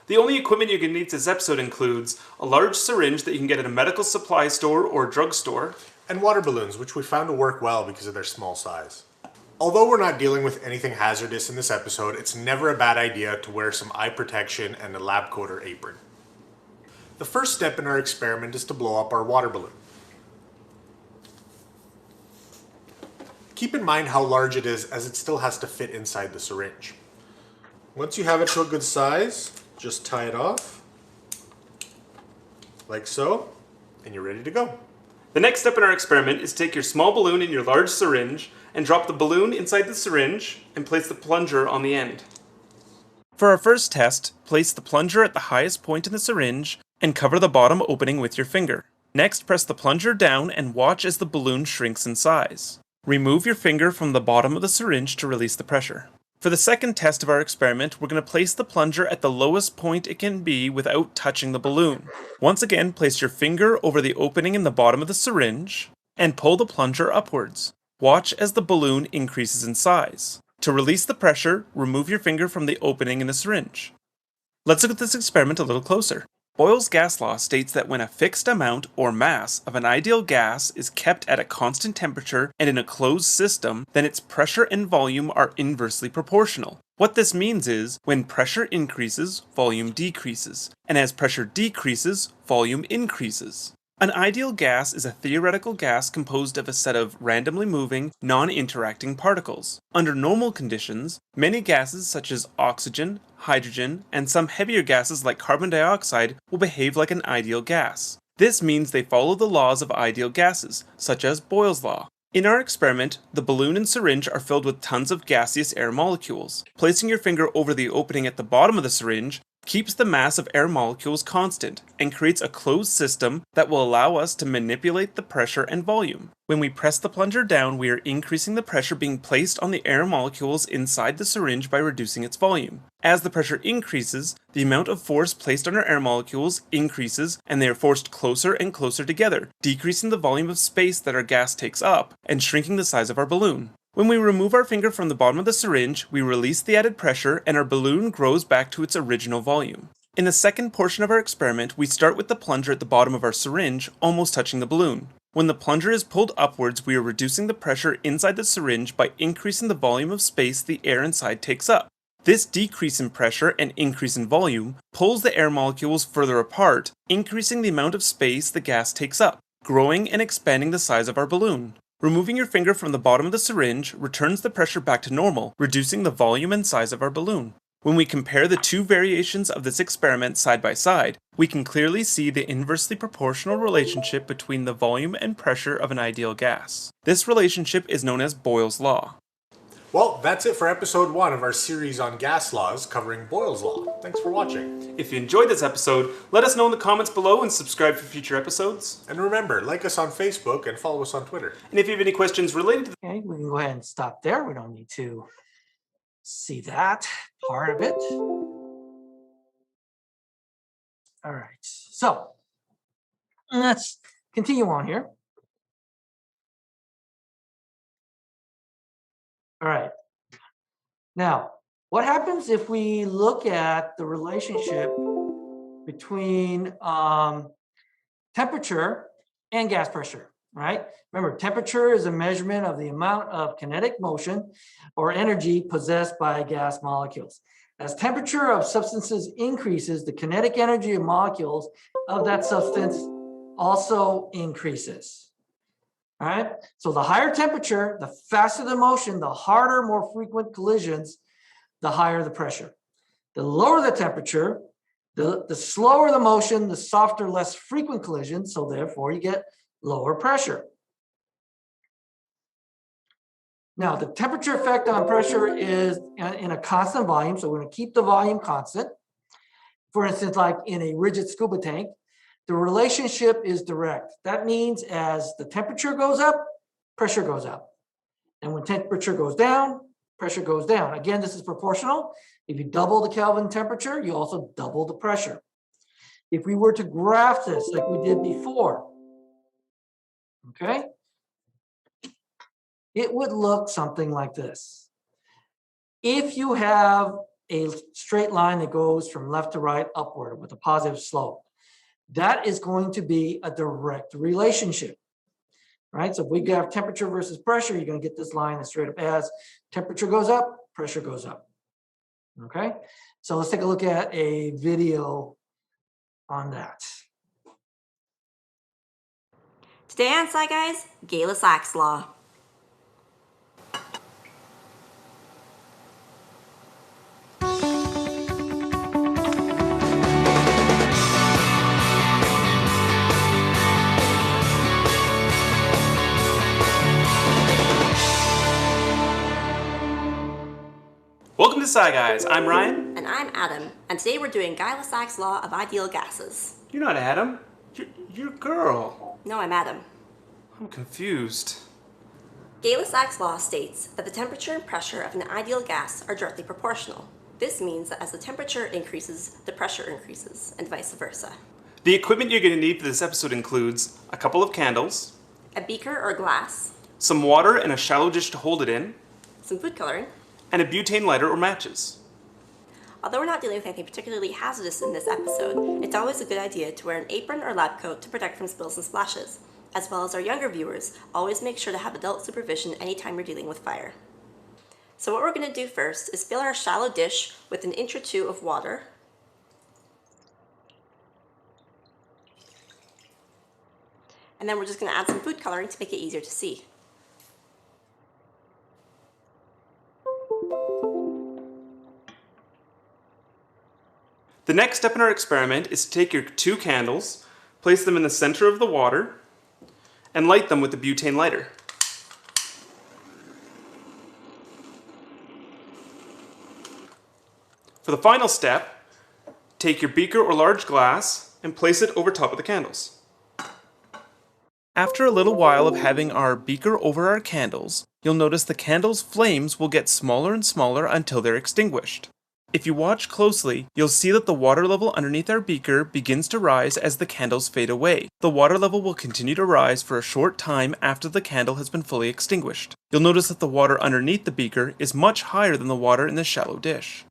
The only equipment you're going to need for this episode includes a large syringe that you can get at a medical supply store or drugstore, and water balloons, which we found to work well because of their small size. Although we're not dealing with anything hazardous in this episode, it's never a bad idea to wear some eye protection and a lab coat or apron. The first step in our experiment is to blow up our water balloon. Keep in mind how large it is, as it still has to fit inside the syringe. Once you have it to a good size, just tie it off, like so, and you're ready to go. The next step in our experiment is take your small balloon in your large syringe and drop the balloon inside the syringe and place the plunger on the end. For our first test, place the plunger at the highest point in the syringe and cover the bottom opening with your finger. Next, press the plunger down and watch as the balloon shrinks in size. Remove your finger from the bottom of the syringe to release the pressure. For the second test of our experiment, we're going to place the plunger at the lowest point it can be without touching the balloon. Once again, place your finger over the opening in the bottom of the syringe and pull the plunger upwards. Watch as the balloon increases in size. To release the pressure, remove your finger from the opening in the syringe. Let's look at this experiment a little closer. Boyle's gas law states that when a fixed amount or mass of an ideal gas is kept at a constant temperature and in a closed system, then its pressure and volume are inversely proportional. What this means is, when pressure increases, volume decreases, and as pressure decreases, volume increases. An ideal gas is a theoretical gas composed of a set of randomly moving, non-interacting particles. Under normal conditions, many gases such as oxygen, hydrogen, and some heavier gases like carbon dioxide will behave like an ideal gas. This means they follow the laws of ideal gases, such as Boyle's law. In our experiment, the balloon and syringe are filled with tons of gaseous air molecules. Placing your finger over the opening at the bottom of the syringe keeps the mass of air molecules constant and creates a closed system that will allow us to manipulate the pressure and volume. When we press the plunger down, we are increasing the pressure being placed on the air molecules inside the syringe by reducing its volume. As the pressure increases, the amount of force placed on our air molecules increases and they are forced closer and closer together, decreasing the volume of space that our gas takes up and shrinking the size of our balloon. When we remove our finger from the bottom of the syringe, we release the added pressure and our balloon grows back to its original volume. In the second portion of our experiment, we start with the plunger at the bottom of our syringe, almost touching the balloon. When the plunger is pulled upwards, we are reducing the pressure inside the syringe by increasing the volume of space the air inside takes up. This decrease in pressure and increase in volume pulls the air molecules further apart, increasing the amount of space the gas takes up, growing and expanding the size of our balloon. Removing your finger from the bottom of the syringe returns the pressure back to normal, reducing the volume and size of our balloon. When we compare the two variations of this experiment side by side, we can clearly see the inversely proportional relationship between the volume and pressure of an ideal gas. This relationship is known as Boyle's law. Well, that's it for episode 1 of our series on gas laws covering Boyle's law. Thanks for watching. If you enjoyed this episode, let us know in the comments below and subscribe for future episodes. And remember, like us on Facebook and follow us on Twitter. And if you have any questions related to Okay, we can go ahead and stop there. We don't need to see that part of it. All right, so let's continue on here. All right. Now, what happens if we look at the relationship between temperature and gas pressure, right? Remember, temperature is a measurement of the amount of kinetic motion or energy possessed by gas molecules. As temperature of substances increases, the kinetic energy of molecules of that substance also increases. All right, so the higher temperature, the faster the motion, the harder, more frequent collisions, the higher the pressure. The lower the temperature, the slower the motion, the softer, less frequent collisions, so therefore you get lower pressure. Now, the temperature effect on pressure is in a constant volume, so we're going to keep the volume constant. For instance, like in a rigid scuba tank, the relationship is direct. That means as the temperature goes up, pressure goes up. And when temperature goes down, pressure goes down. Again, this is proportional. If you double the Kelvin temperature, you also double the pressure. If we were to graph this like we did before, okay, it would look something like this. If you have a straight line that goes from left to right upward with a positive slope, that is going to be a direct relationship, right? So if we have temperature versus pressure, you're going to get this line as straight up as temperature goes up, pressure goes up, okay? So let's take a look at a video on that. Today on Sci Guys, Gay-Lussac's law. Welcome to Sci Guys. I'm Ryan. And I'm Adam. And today we're doing Gay-Lussac's law of ideal gases. You're not Adam. You're a girl. No, I'm Adam. I'm confused. Gay-Lussac's law states that the temperature and pressure of an ideal gas are directly proportional. This means that as the temperature increases, the pressure increases, and vice versa. The equipment you're going to need for this episode includes a couple of candles, a beaker or glass, some water and a shallow dish to hold it in, some food coloring, and a butane lighter or matches. Although we're not dealing with anything particularly hazardous in this episode, it's always a good idea to wear an apron or lab coat to protect from spills and splashes. As well as our younger viewers, always make sure to have adult supervision anytime you're dealing with fire. So what we're going to do first is fill our shallow dish with an inch or two of water. And then we're just going to add some food coloring to make it easier to see. The next step in our experiment is to take your two candles, place them in the center of the water, and light them with the butane lighter. For the final step, take your beaker or large glass and place it over top of the candles. After a little while of having our beaker over our candles, you'll notice the candle's flames will get smaller and smaller until they're extinguished. If you watch closely, you'll see that the water level underneath our beaker begins to rise as the candles fade away. The water level will continue to rise for a short time after the candle has been fully extinguished. You'll notice that the water underneath the beaker is much higher than the water in the shallow dish.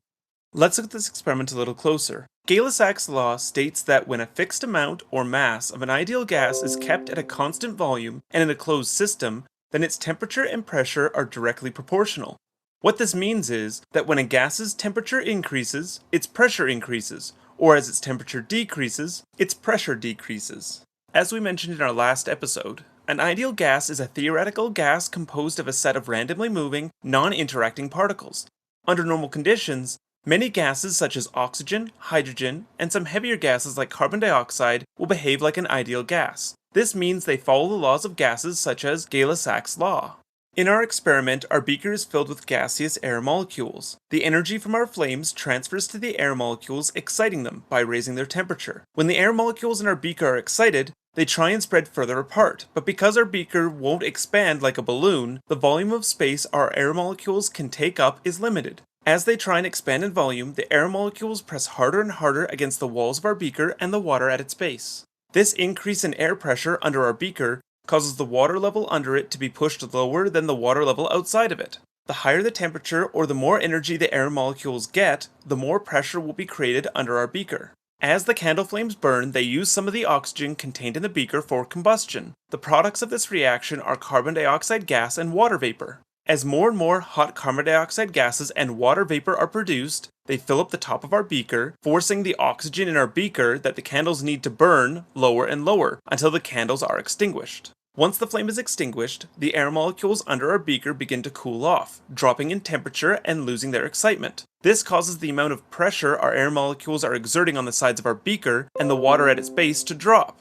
Let's look at this experiment a little closer. Gay-Lussac's law states that when a fixed amount or mass of an ideal gas is kept at a constant volume and in a closed system, then its temperature and pressure are directly proportional. What this means is that when a gas's temperature increases, its pressure increases, or as its temperature decreases, its pressure decreases. As we mentioned in our last episode, an ideal gas is a theoretical gas composed of a set of randomly moving, non-interacting particles. Under normal conditions, many gases such as oxygen, hydrogen, and some heavier gases like carbon dioxide will behave like an ideal gas. This means they follow the laws of gases such as Gay-Lussac's law. In our experiment, our beaker is filled with gaseous air molecules. The energy from our flames transfers to the air molecules, exciting them by raising their temperature. When the air molecules in our beaker are excited, they try and spread further apart, but because our beaker won't expand like a balloon, the volume of space our air molecules can take up is limited. As they try and expand in volume, the air molecules press harder and harder against the walls of our beaker and the water at its base. This increase in air pressure under our beaker causes the water level under it to be pushed lower than the water level outside of it. The higher the temperature or the more energy the air molecules get, the more pressure will be created under our beaker. As the candle flames burn, they use some of the oxygen contained in the beaker for combustion. The products of this reaction are carbon dioxide gas and water vapor. As more and more hot carbon dioxide gases and water vapor are produced, they fill up the top of our beaker, forcing the oxygen in our beaker that the candles need to burn lower and lower until the candles are extinguished. Once the flame is extinguished, the air molecules under our beaker begin to cool off, dropping in temperature and losing their excitement. This causes the amount of pressure our air molecules are exerting on the sides of our beaker and the water at its base to drop.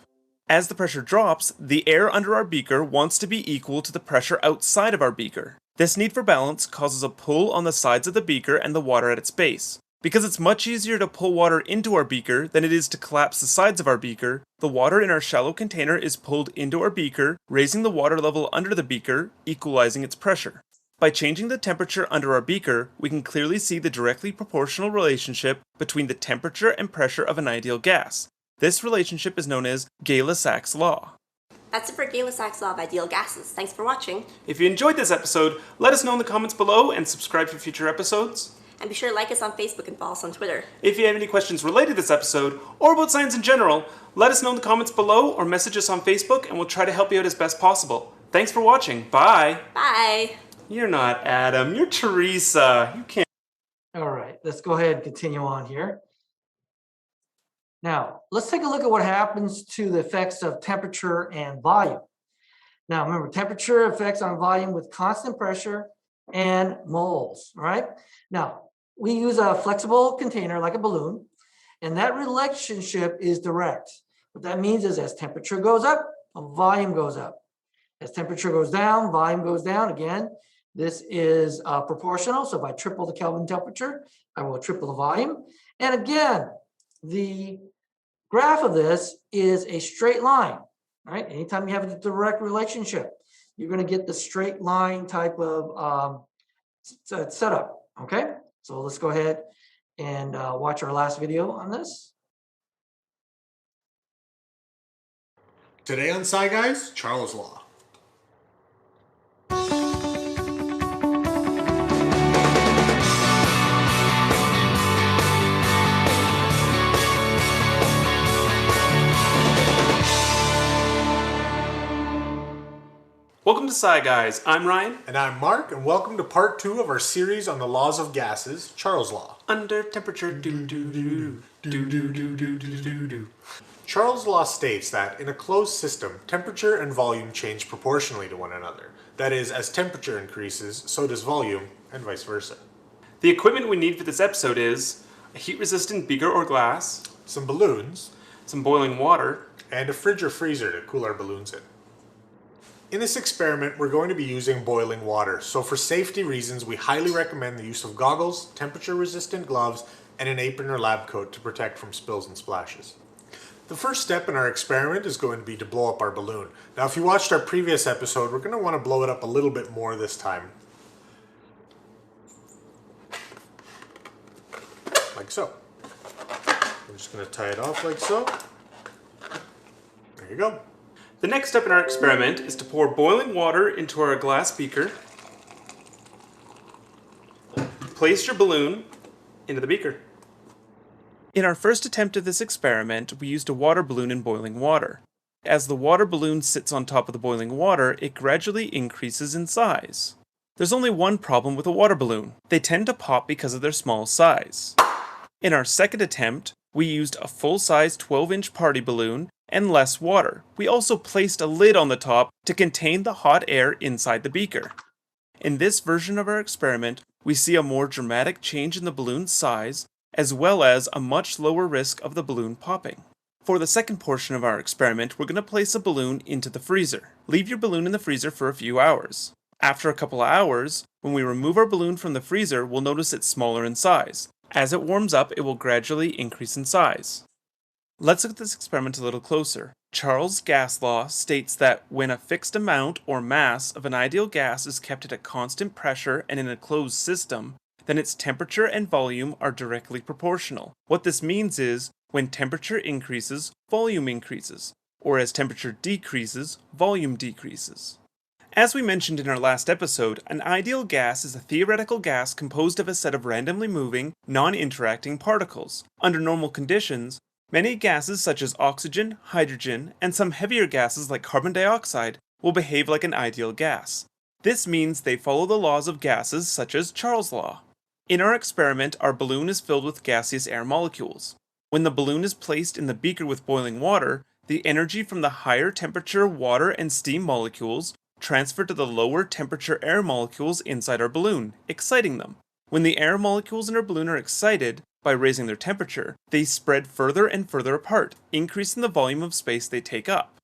As the pressure drops, the air under our beaker wants to be equal to the pressure outside of our beaker. This need for balance causes a pull on the sides of the beaker and the water at its base. Because it's much easier to pull water into our beaker than it is to collapse the sides of our beaker, the water in our shallow container is pulled into our beaker, raising the water level under the beaker, equalizing its pressure. By changing the temperature under our beaker, we can clearly see the directly proportional relationship between the temperature and pressure of an ideal gas. This relationship is known as Gay-Lussac's law. That's it for Gay-Lussac's law of ideal gases. Thanks for watching. If you enjoyed this episode, let us know in the comments below and subscribe for future episodes. And be sure to like us on Facebook and follow us on Twitter. If you have any questions related to this episode, or about science in general, let us know in the comments below or message us on Facebook and we'll try to help you out as best possible. Thanks for watching. Bye. Bye. You're not Adam. You're Teresa. You can't. All right, let's go ahead and continue on here. Now, let's take a look at what happens to the effects of temperature and volume. Now, remember, temperature affects on volume with constant pressure and moles, all right? Now, we use a flexible container like a balloon, and that relationship is direct. What that means is as temperature goes up, volume goes up. As temperature goes down, volume goes down. Again, this is proportional, so if I triple the Kelvin temperature, I will triple the volume. And again, the graph of this is a straight line, right? Anytime you have a direct relationship, you're going to get the straight line type of setup, okay? So let's go ahead and watch our last video on this. Today on Sci Guys, Charles' Law. Welcome to Sci Guys. I'm Ryan. And I'm Mark, and welcome to part 2 of our series on the laws of gases, Charles' Law. Under temperature, do-do-do-do-do-do-do-do-do. Charles' Law states that in a closed system, temperature and volume change proportionally to one another. That is, as temperature increases, so does volume, and vice versa. The equipment we need for this episode is a heat-resistant beaker or glass, some balloons, some boiling water, and a fridge or freezer to cool our balloons in. In this experiment, we're going to be using boiling water, so for safety reasons, we highly recommend the use of goggles, temperature-resistant gloves, and an apron or lab coat to protect from spills and splashes. The first step in our experiment is going to be to blow up our balloon. Now, if you watched our previous episode, we're going to want to blow it up a little bit more this time. Like so. I'm just going to tie it off like so. There you go. The next step in our experiment is to pour boiling water into our glass beaker. Place your balloon into the beaker. In our first attempt at this experiment, we used a water balloon in boiling water. As the water balloon sits on top of the boiling water, it gradually increases in size. There's only one problem with a water balloon. They tend to pop because of their small size. In our second attempt, we used a full-size 12-inch party balloon and less water. We also placed a lid on the top to contain the hot air inside the beaker. In this version of our experiment, we see a more dramatic change in the balloon's size, as well as a much lower risk of the balloon popping. For the second portion of our experiment, we're going to place a balloon into the freezer. Leave your balloon in the freezer for a few hours. After a couple of hours, when we remove our balloon from the freezer, we'll notice it's smaller in size. As it warms up, it will gradually increase in size. Let's look at this experiment a little closer. Charles' gas law states that when a fixed amount or mass of an ideal gas is kept at a constant pressure and in a closed system, then its temperature and volume are directly proportional. What this means is, when temperature increases, volume increases, or as temperature decreases, volume decreases. As we mentioned in our last episode, an ideal gas is a theoretical gas composed of a set of randomly moving, non-interacting particles. Under normal conditions, many gases such as oxygen, hydrogen, and some heavier gases like carbon dioxide will behave like an ideal gas. This means they follow the laws of gases such as Charles' law. In our experiment, our balloon is filled with gaseous air molecules. When the balloon is placed in the beaker with boiling water, the energy from the higher temperature water and steam molecules transfer to the lower temperature air molecules inside our balloon, exciting them. When the air molecules in our balloon are excited, by raising their temperature, they spread further and further apart, increasing the volume of space they take up.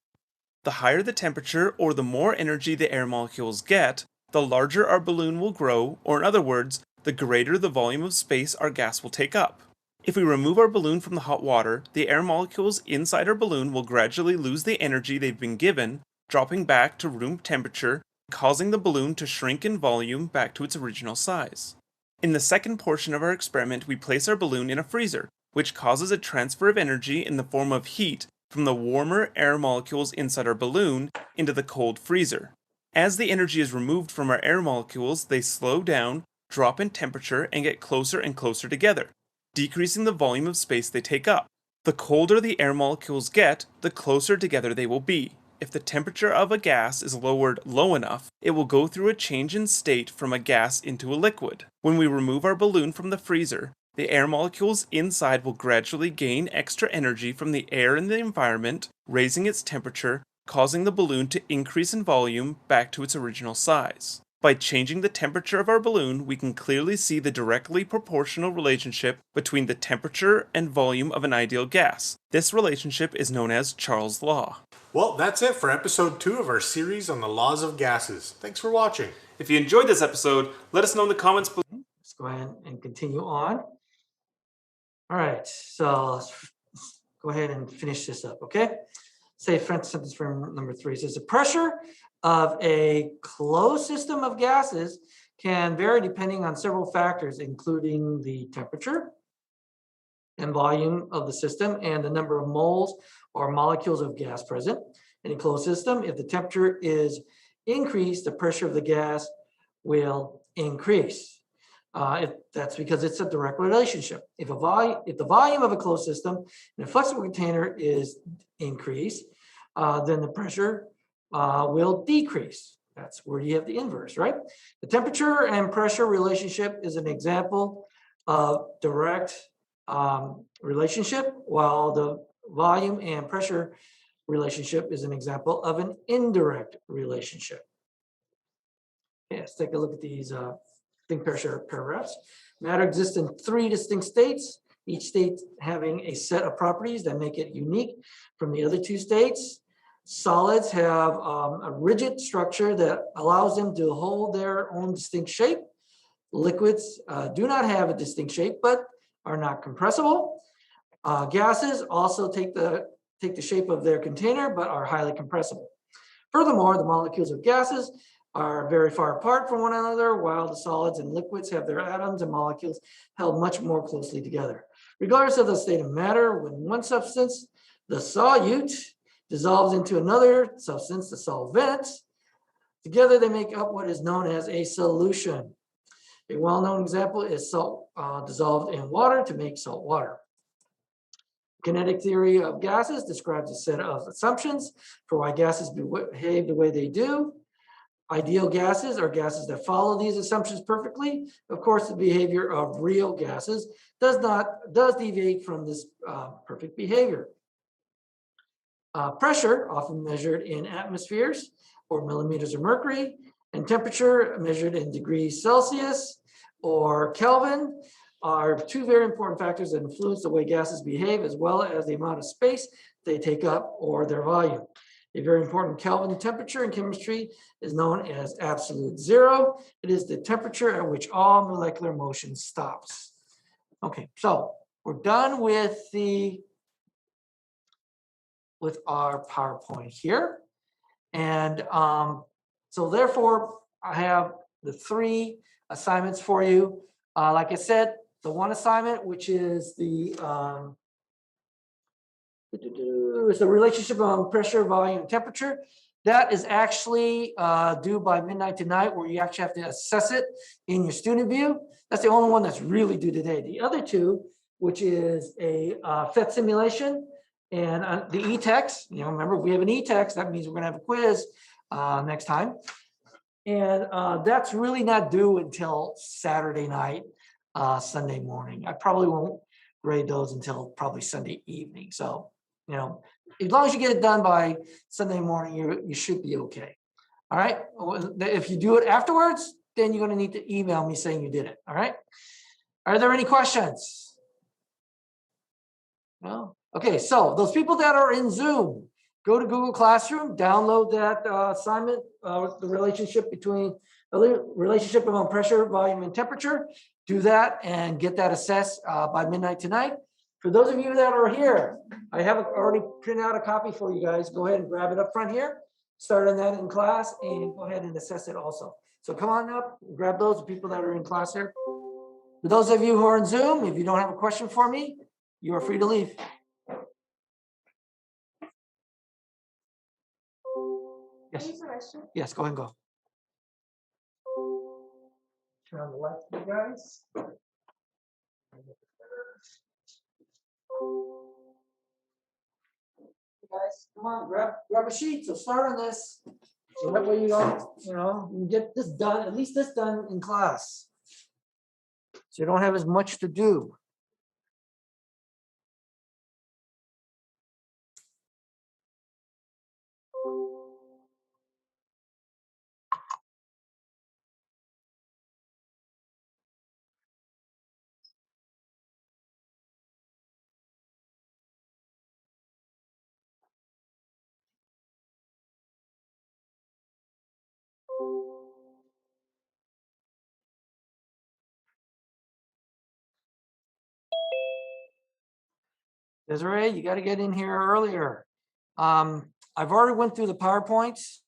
The higher the temperature or the more energy the air molecules get, the larger our balloon will grow, or in other words, the greater the volume of space our gas will take up. If we remove our balloon from the hot water, the air molecules inside our balloon will gradually lose the energy they've been given, dropping back to room temperature, causing the balloon to shrink in volume back to its original size. In the second portion of our experiment, we place our balloon in a freezer, which causes a transfer of energy in the form of heat from the warmer air molecules inside our balloon into the cold freezer. As the energy is removed from our air molecules, they slow down, drop in temperature, and get closer and closer together, decreasing the volume of space they take up. The colder the air molecules get, the closer together they will be. If the temperature of a gas is lowered low enough, it will go through a change in state from a gas into a liquid. When we remove our balloon from the freezer, the air molecules inside will gradually gain extra energy from the air in the environment, raising its temperature, causing the balloon to increase in volume back to its original size. By changing the temperature of our balloon, we can clearly see the directly proportional relationship between the temperature and volume of an ideal gas. This relationship is known as Charles' law. Well, that's it for episode 2 of our series on the laws of gases. Thanks for watching. If you enjoyed this episode, let us know in the comments below. Let's go ahead and continue on. All right, so let's go ahead and finish this up, okay? Say sentence from number 3. It says the pressure of a closed system of gases can vary depending on several factors, including the temperature and volume of the system and the number of moles or molecules of gas present in a closed system. If the temperature is increased, the pressure of the gas will increase. That's because it's a direct relationship. If the volume of a closed system in a flexible container is increased, then the pressure will decrease. That's where you have the inverse, right? The temperature and pressure relationship is an example of direct relationship, while the volume and pressure relationship is an example of an indirect relationship. Okay, let's take a look at these distinct pressure paragraphs. Matter exists in 3 distinct states, each state having a set of properties that make it unique from the other 2 states. Solids have a rigid structure that allows them to hold their own distinct shape. Liquids do not have a distinct shape, but are not compressible. Gases also take the shape of their container, but are highly compressible. Furthermore, the molecules of gases are very far apart from one another, while the solids and liquids have their atoms and molecules held much more closely together. Regardless of the state of matter, when one substance, the solute, dissolves into another substance, the solvent, together they make up what is known as a solution. A well-known example is salt dissolved in water to make salt water. Kinetic theory of gases describes a set of assumptions for why gases behave the way they do. Ideal gases are gases that follow these assumptions perfectly. Of course, the behavior of real gases does deviate from this perfect behavior. Pressure, often measured in atmospheres or millimeters of mercury, and temperature measured in degrees Celsius or Kelvin, are two very important factors that influence the way gases behave, as well as the amount of space they take up or their volume. A very important Kelvin temperature in chemistry is known as absolute zero. It is the temperature at which all molecular motion stops. Okay, so we're done with our PowerPoint here. And so therefore, I have the 3 assignments for you. Like I said, the one assignment, which is the relationship on pressure, volume, and temperature. That is actually due by midnight tonight, where you actually have to assess it in your student view. That's the only one that's really due today. The other 2, which is a PhET simulation and the e-text. You know, remember, we have an e-text. That means we're going to have a quiz next time. And that's really not due until Saturday night, Sunday morning. I probably won't grade those until probably Sunday evening. So, you know, as long as you get it done by Sunday morning, you should be okay. All right. If you do it afterwards, then you're going to need to email me saying you did it. All right. Are there any questions? No. Okay. So those people that are in Zoom, go to Google Classroom, download that assignment, the relationship among pressure, volume, and temperature. Do that and get that assessed by midnight tonight. For those of you that are here, I have already printed out a copy for you guys. Go ahead and grab it up front here. Start on that in class and go ahead and assess it also. So come on up, grab those people that are in class here. For those of you who are in Zoom, if you don't have a question for me, you are free to leave. Yes. Yes, go ahead and go. Turn on the light for you guys. Guys, come on, grab a sheet. So start on this. So that way you don't, you can get this done, at least this done in class. So you don't have as much to do. Desiree, you got to get in here earlier. I've already went through the PowerPoints.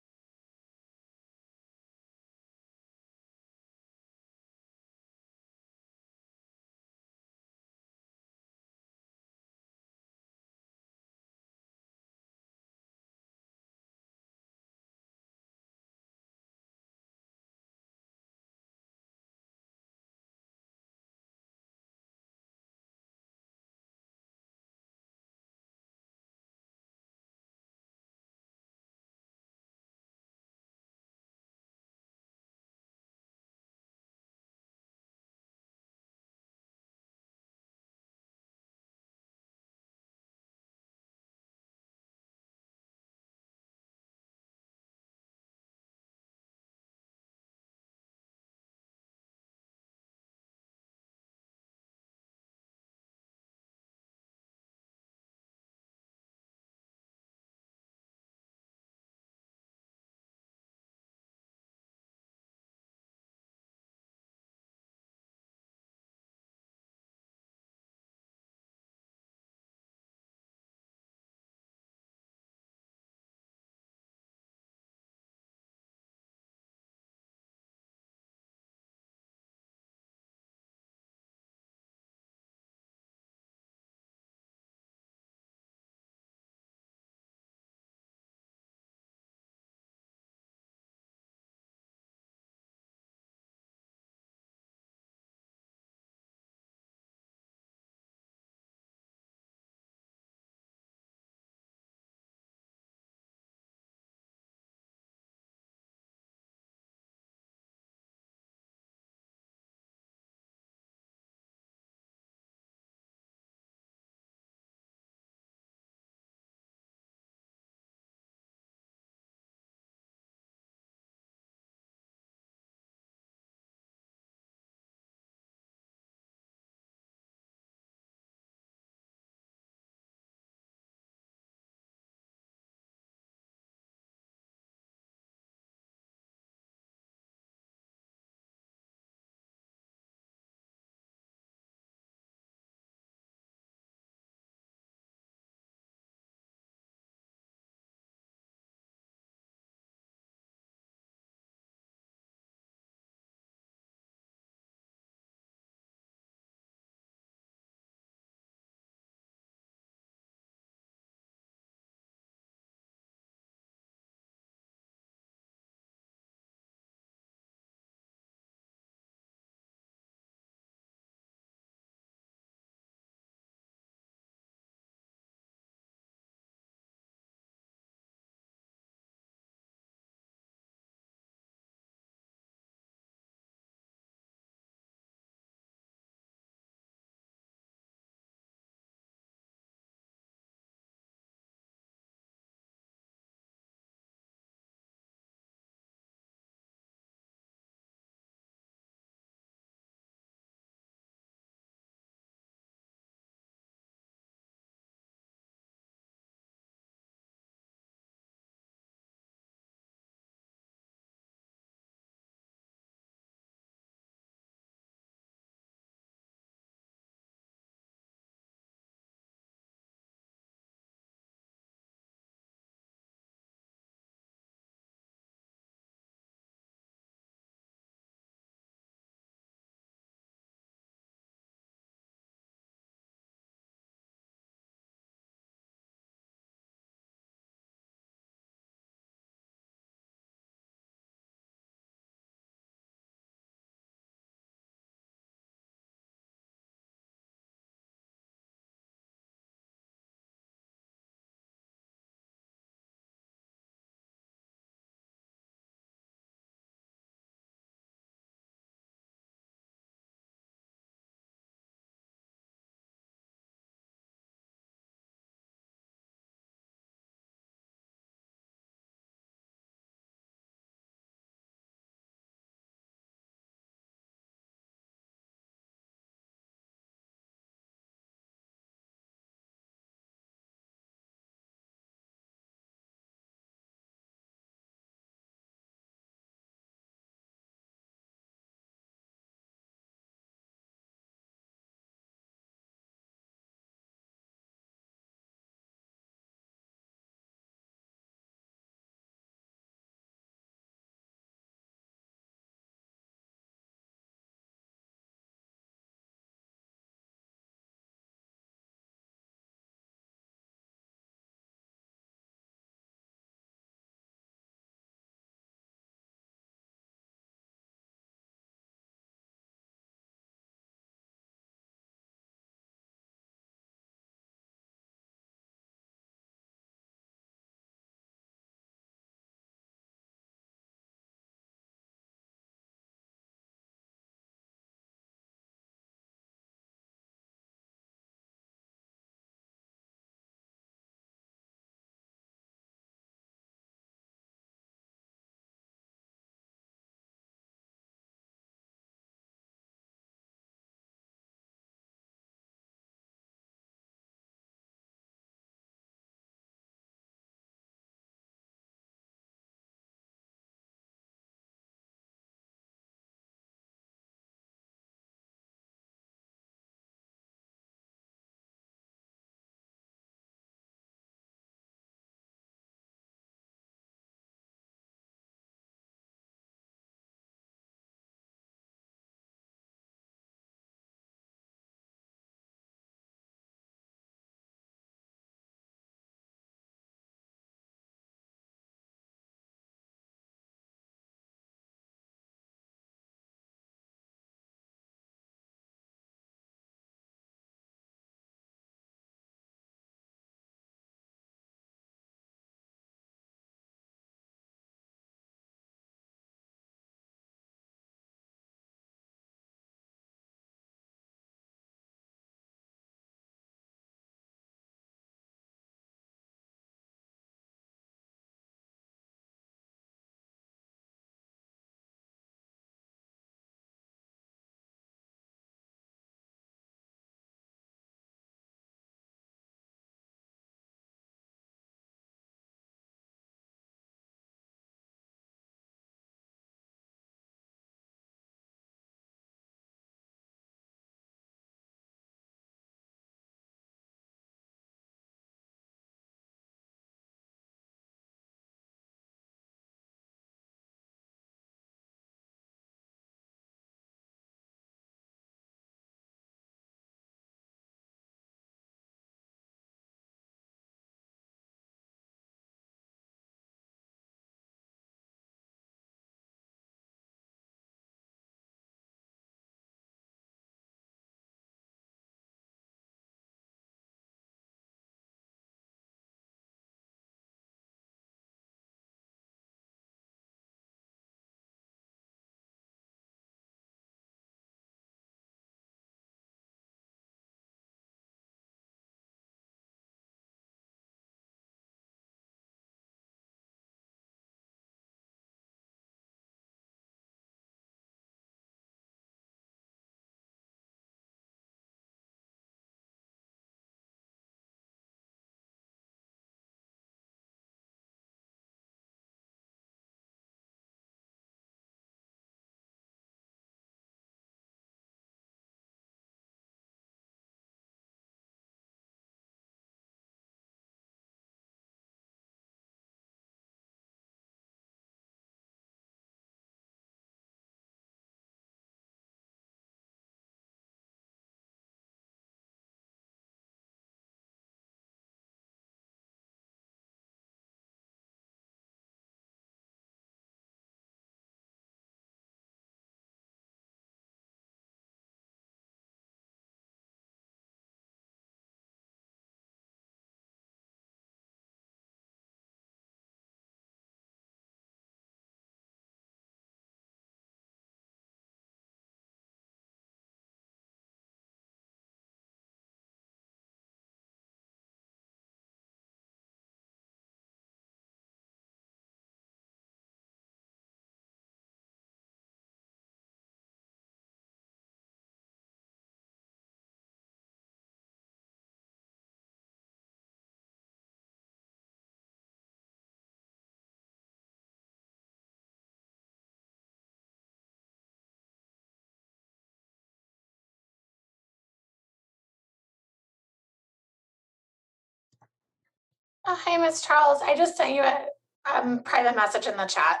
Hi, Miss Charles. I just sent you a private message in the chat.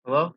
Hello?